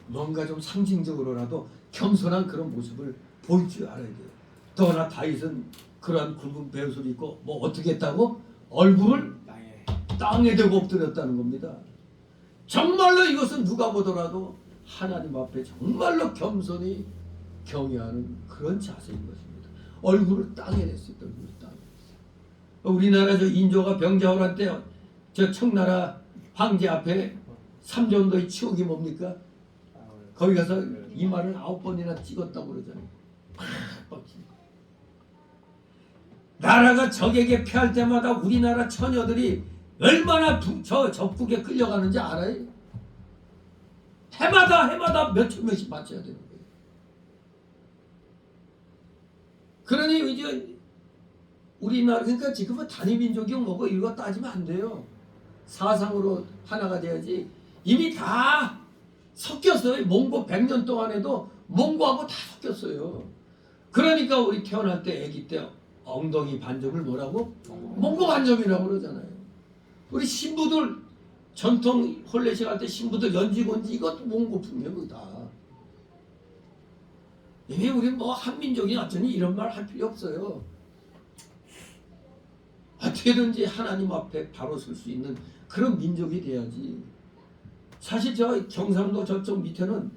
뭔가 좀 상징적으로라도 겸손한 그런 모습을 보일 줄 알아야 돼요. 더나 다윗은 그러한 굵은 베옷을 입고 뭐 어떻게 했다고? 얼굴을 땅에 대고 엎드렸다는 겁니다. 정말로 이것은 누가 보더라도 하나님 앞에 정말로 겸손히 경외하는 그런 자세인 것입니다. 얼굴을 땅에 냈어요. 얼굴을 땅에 냈어요. 우리나라 저 인조가 병자호란 때 저 청나라 황제 앞에 삼전도의 치욕이 뭡니까? 거기 가서 이마를 9번이나 찍었다고 그러잖아요. 나라가 적에게 패할 때마다 우리나라 처녀들이 얼마나 저 적국에 끌려가는지 알아요? 해마다 몇천 명씩 바쳐야 되는 거예요. 그러니 이제 우리나라 그러니까 지금은 단위민족이 뭐고 이거 따지면 안 돼요. 사상으로 하나가 돼야지. 이미 다 섞였어요. 몽고 100년 동안에도 몽고하고 다 섞였어요. 그러니까 우리 태어날 때 아기 때 엉덩이 반점을 뭐라고? 몽고 반점이라고 그러잖아요. 우리 신부들 전통 홀레식 할 때 신부들 연지곤지 이것도 몽고풍이에요. 다. 이미 우리 뭐 한민족이 어쩌니 이런 말 할 필요 없어요. 어떻게든지 하나님 앞에 바로 설 수 있는 그런 민족이 돼야지. 사실 저 경상도 저쪽 밑에는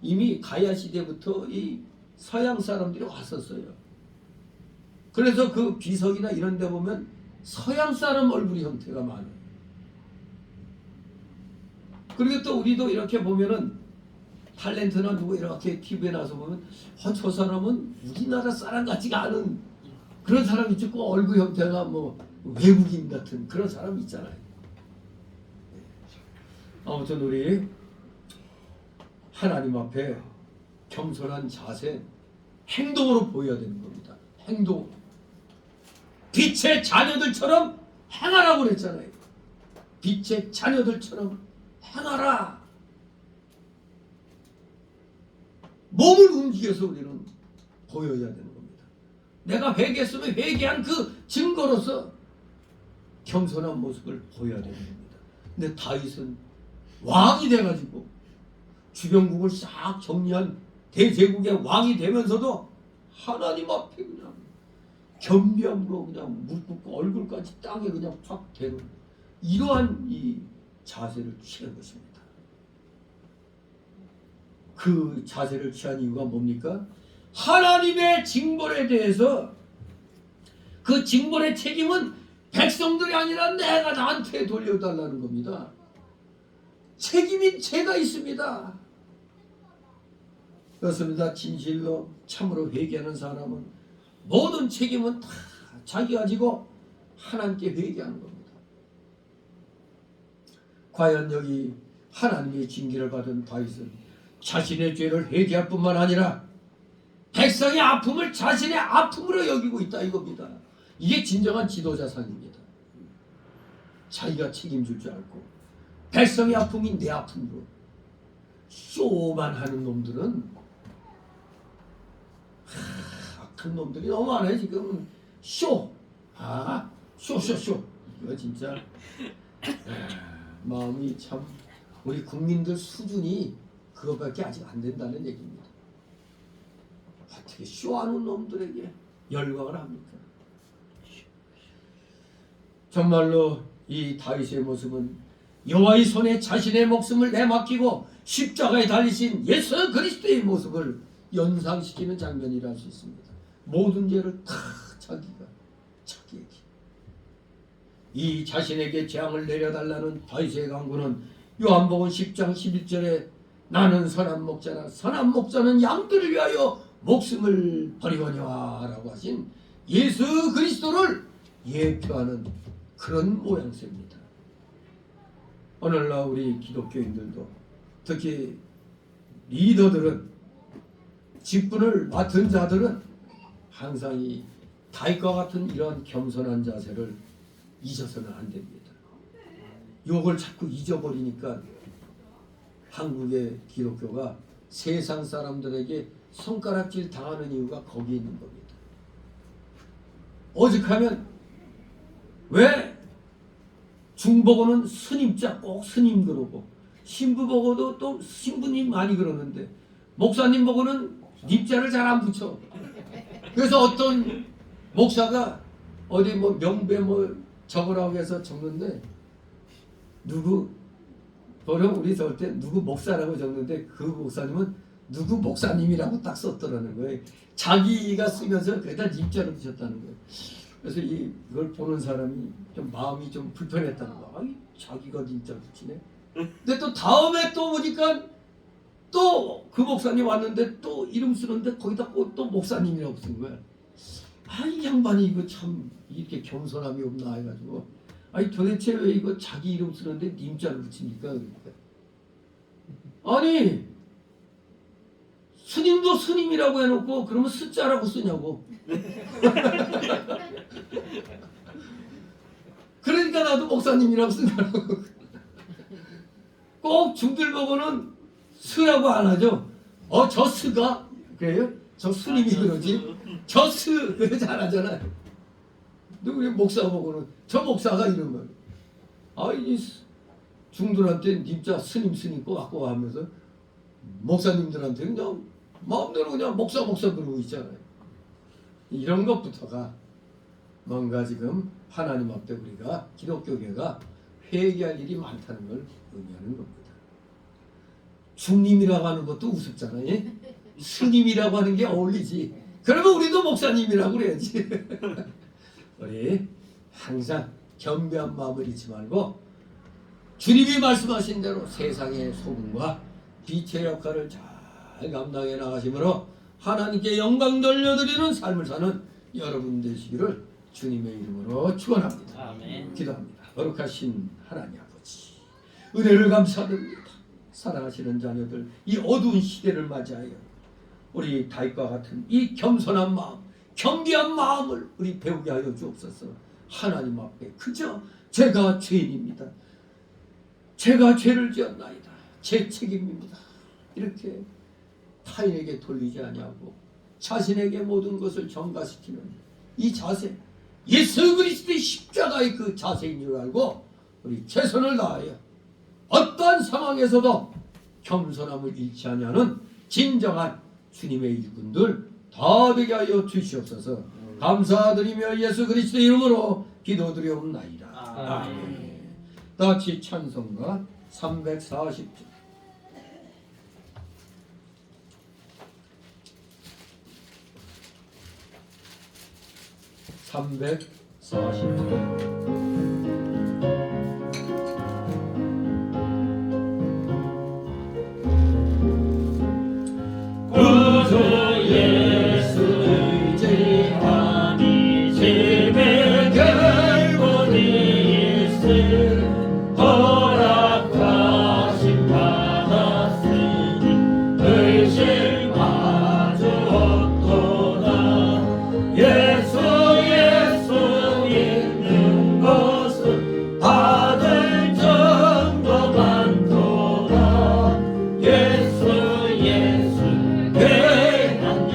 이미 가야 시대부터 이 서양 사람들이 왔었어요. 그래서 그 비석이나 이런 데 보면 서양 사람 얼굴 형태가 많아요. 그리고 또 우리도 이렇게 보면은 탤런트나 누구 이렇게 TV에 나와서 보면 저 사람은 우리나라 사람 같지가 않은 그런 사람 있지. 꼭 얼굴 형태가 뭐 외국인 같은 그런 사람 있잖아요. 아무튼 우리 하나님 앞에 겸손한 자세 행동으로 보여야 되는 겁니다. 행동. 빛의 자녀들처럼 행하라고 그랬잖아요. 빛의 자녀들처럼 행하라. 몸을 움직여서 우리는 보여야 되는 겁니다. 내가 회개했으면 회개한 그 증거로서 겸손한 모습을 보여야 되는 겁니다. 근데 다윗은 왕이 돼가지고 주변국을 싹 정리한 대제국의 왕이 되면서도 하나님 앞에 그냥 겸비함으로 그냥 무릎 꿇고 얼굴까지 땅에 그냥 확 대는 이러한 이 자세를 취한 것입니다. 그 자세를 취한 이유가 뭡니까? 하나님의 징벌에 대해서 그 징벌의 책임은 백성들이 아니라 내가 나한테 돌려달라는 겁니다. 책임인 제가 있습니다. 그렇습니다. 진실로 참으로 회개하는 사람은 모든 책임은 다 자기가 지고 하나님께 회개하는 겁니다. 과연 여기 하나님의 징계를 받은 다윗은 자신의 죄를 회개할 뿐만 아니라 백성의 아픔을 자신의 아픔으로 여기고 있다 이겁니다. 이게 진정한 지도자상입니다. 자기가 책임질 줄 알고 백성의 아픔이 내 아픔으로 쇼만 하는 놈들은 악한 놈들이 너무 많아요. 지금 쇼. 쇼. 이거 진짜 마음이 참 우리 국민들 수준이 그것밖에 아직 안 된다는 얘기입니다. 어떻게 쇼하는 놈들에게 열광을 합니까? 정말로 이 다윗의 모습은 여호와의 손에 자신의 목숨을 내맡기고 십자가에 달리신 예수 그리스도의 모습을 연상시키는 장면이라 할 수 있습니다. 모든 죄를 다 자기에게 이 자신에게 재앙을 내려달라는 다윗의 강구는 요한복음 10장 11절에 나는 선한 목자라 선한 목자는 양들을 위하여 목숨을 버리거니와 라고 하신 예수 그리스도를 예표하는 그런 모양새입니다. 오늘날 우리 기독교인들도 특히 리더들은 직분을 맡은 자들은 항상 이 다윗과 같은 이런 겸손한 자세를 잊어서는 안 됩니다. 요걸 자꾸 잊어버리니까 한국의 기독교가 세상 사람들에게 손가락질 당하는 이유가 거기에 있는 겁니다. 오직하면 왜 중보고는 스님자 꼭 스님 그러고 신부 보고도 또 신부님 많이 그러는데 목사님 보고는 님자를 잘 안 붙여. 그래서 어떤 목사가 어디 뭐 명배 뭐 적으라고 해서 적는데 누구 그럼 우리 절 때 누구 목사라고 적는데 그 목사님은 누구 목사님이라고 딱 썼더라는 거예요. 자기가 쓰면서 그다 님자를 붙였다는 거예요. 그래서 이걸 보는 사람이 좀 마음이 좀 불편했다는 거야. 아니 자기가 님자 붙이네. 근데 또 다음에 또 보니까 또 그 목사님 왔는데 또 이름 쓰는데 거기다 또 목사님이라고 쓴 거야. 이 양반이 이거 참 이렇게 겸손함이 없나 해가지고 아니 도대체 왜 이거 자기 이름 쓰는데 님자를 붙입니까? 그러니까 아니 스님도 스님이라고 해놓고 그러면 스자라고 쓰냐고. 그러니까 나도 목사님이라고 쓴다고. 꼭 중들 보고는 스라고 안 하죠. 저 스가 그래요? 저 스님이 그러지. 저 스 그러지 안 하잖아요. 근데 우리 목사 보고는 저 목사가 이런 거예요. 이 중들한테 님자 스님 꼬박꼬박 하면서 목사님들한테 그냥 마음대로 그냥 목사 그러고 있잖아요. 이런 것부터가 뭔가 지금 하나님 앞에 우리가 기독교계가 회개할 일이 많다는 걸 의미하는 겁니다. 중님이라고 하는 것도 우습잖아요. 예? 스님이라고 하는 게 어울리지. 그러면 우리도 목사님이라고 그래야지. 우리 항상 겸비한 마음을 잊지 말고 주님이 말씀하신 대로 세상의 소금과 빛의 역할을 잘 감당해 나가심으로 하나님께 영광 돌려드리는 삶을 사는 여러분 되시기를 주님의 이름으로 축원합니다. 아멘. 기도합니다. 거룩하신 하나님 아버지, 은혜를 감사드립니다. 사랑하시는 자녀들, 이 어두운 시대를 맞이하여 우리 다윗과 같은 이 겸손한 마음, 겸비한 마음을 우리 배우게 하여 주옵소서. 하나님 앞에 그저 제가 죄인입니다. 제가 죄를 지었나이다. 제 책임입니다. 이렇게 타인에게 돌리지 아니하고 자신에게 모든 것을 전가시키는 이 자세, 예수 그리스도의 십자가의 그 자세인 줄 알고 우리 최선을 다하여 어떠한 상황에서도 겸손함을 잃지 아니하는 진정한 주님의 일꾼들 다 되게 하여 주시옵소서. 감사드리며 예수 그리스도 이름으로 기도드리옵나이다. 아멘. 다 같이 찬송가 340절. 340절. 구주 예수 의지하니 심의 결국이 있을 허락하심 받았으니 의심하주 없도다. 예수 믿는 것은 다들 정도 많도다. 예수 괴한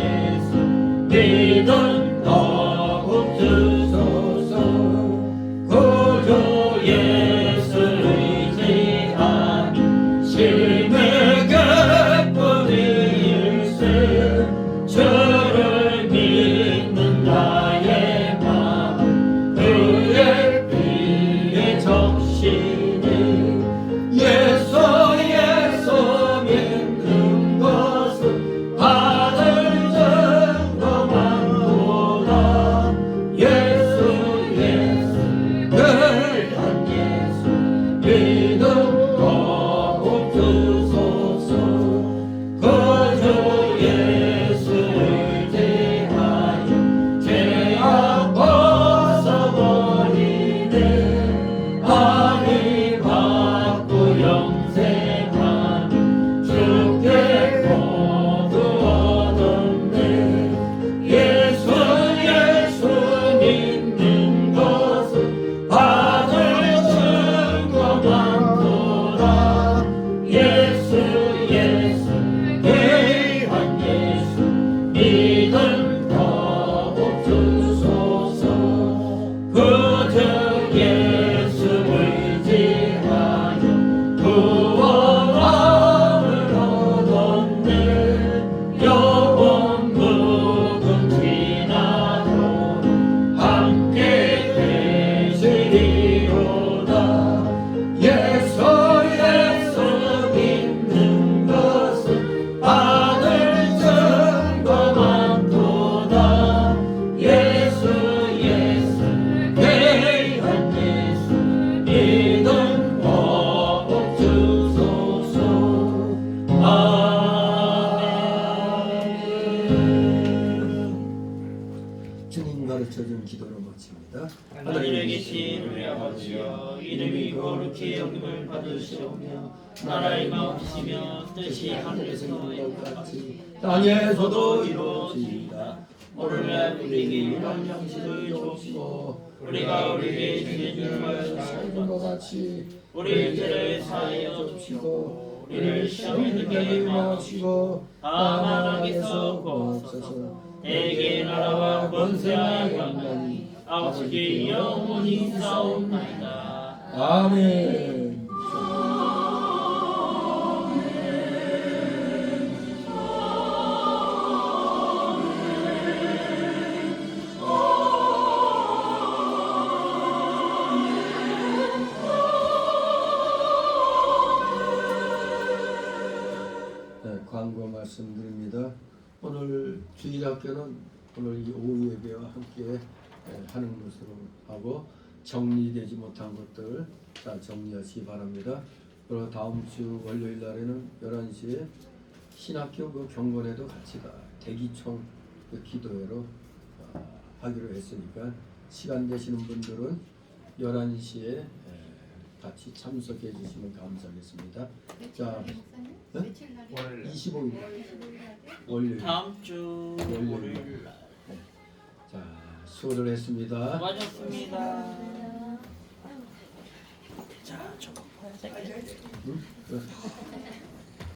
기도로 마칩니다. 하늘에 계신 우리 아버지여 이름이 거룩히 여김을 받으시오며 나라의 마음이시며 뜻이 하늘에서 이루어진 것 같이 땅에서도 이루어지이다. 오늘날 우리에게 일한 양식을 주옵시고 우리가 우리에게 지은 일을 살던 것 같이 우리 죄를 사하여 주시고 우리를 시험에 들게 하지 마시고 다만 악에서 구하옵소서. 대개 나라와 권세와 영광이 아버지께 영원히 싸움나이다. 아멘. 네, 광고 말씀드립니다. 오늘 주일학교는 오늘 이 오후 예배와 함께 하는 것으로 하고 정리되지 못한 것들 잘 정리하시기 바랍니다. 그리고 다음 주 월요일 날에는 11시에 신학교 그 경건에도 같이 대기총 그 기도회로 하기로 했으니까 시간 되시는 분들은 11시에 같이 참석해 주시면 감사하겠습니다. 자, 네? 25일 월요일. 다음 주 월요일 날 자, 수고를 했습니다. 수고하셨습니다. 자, 저거 봐야 되겠네. 응?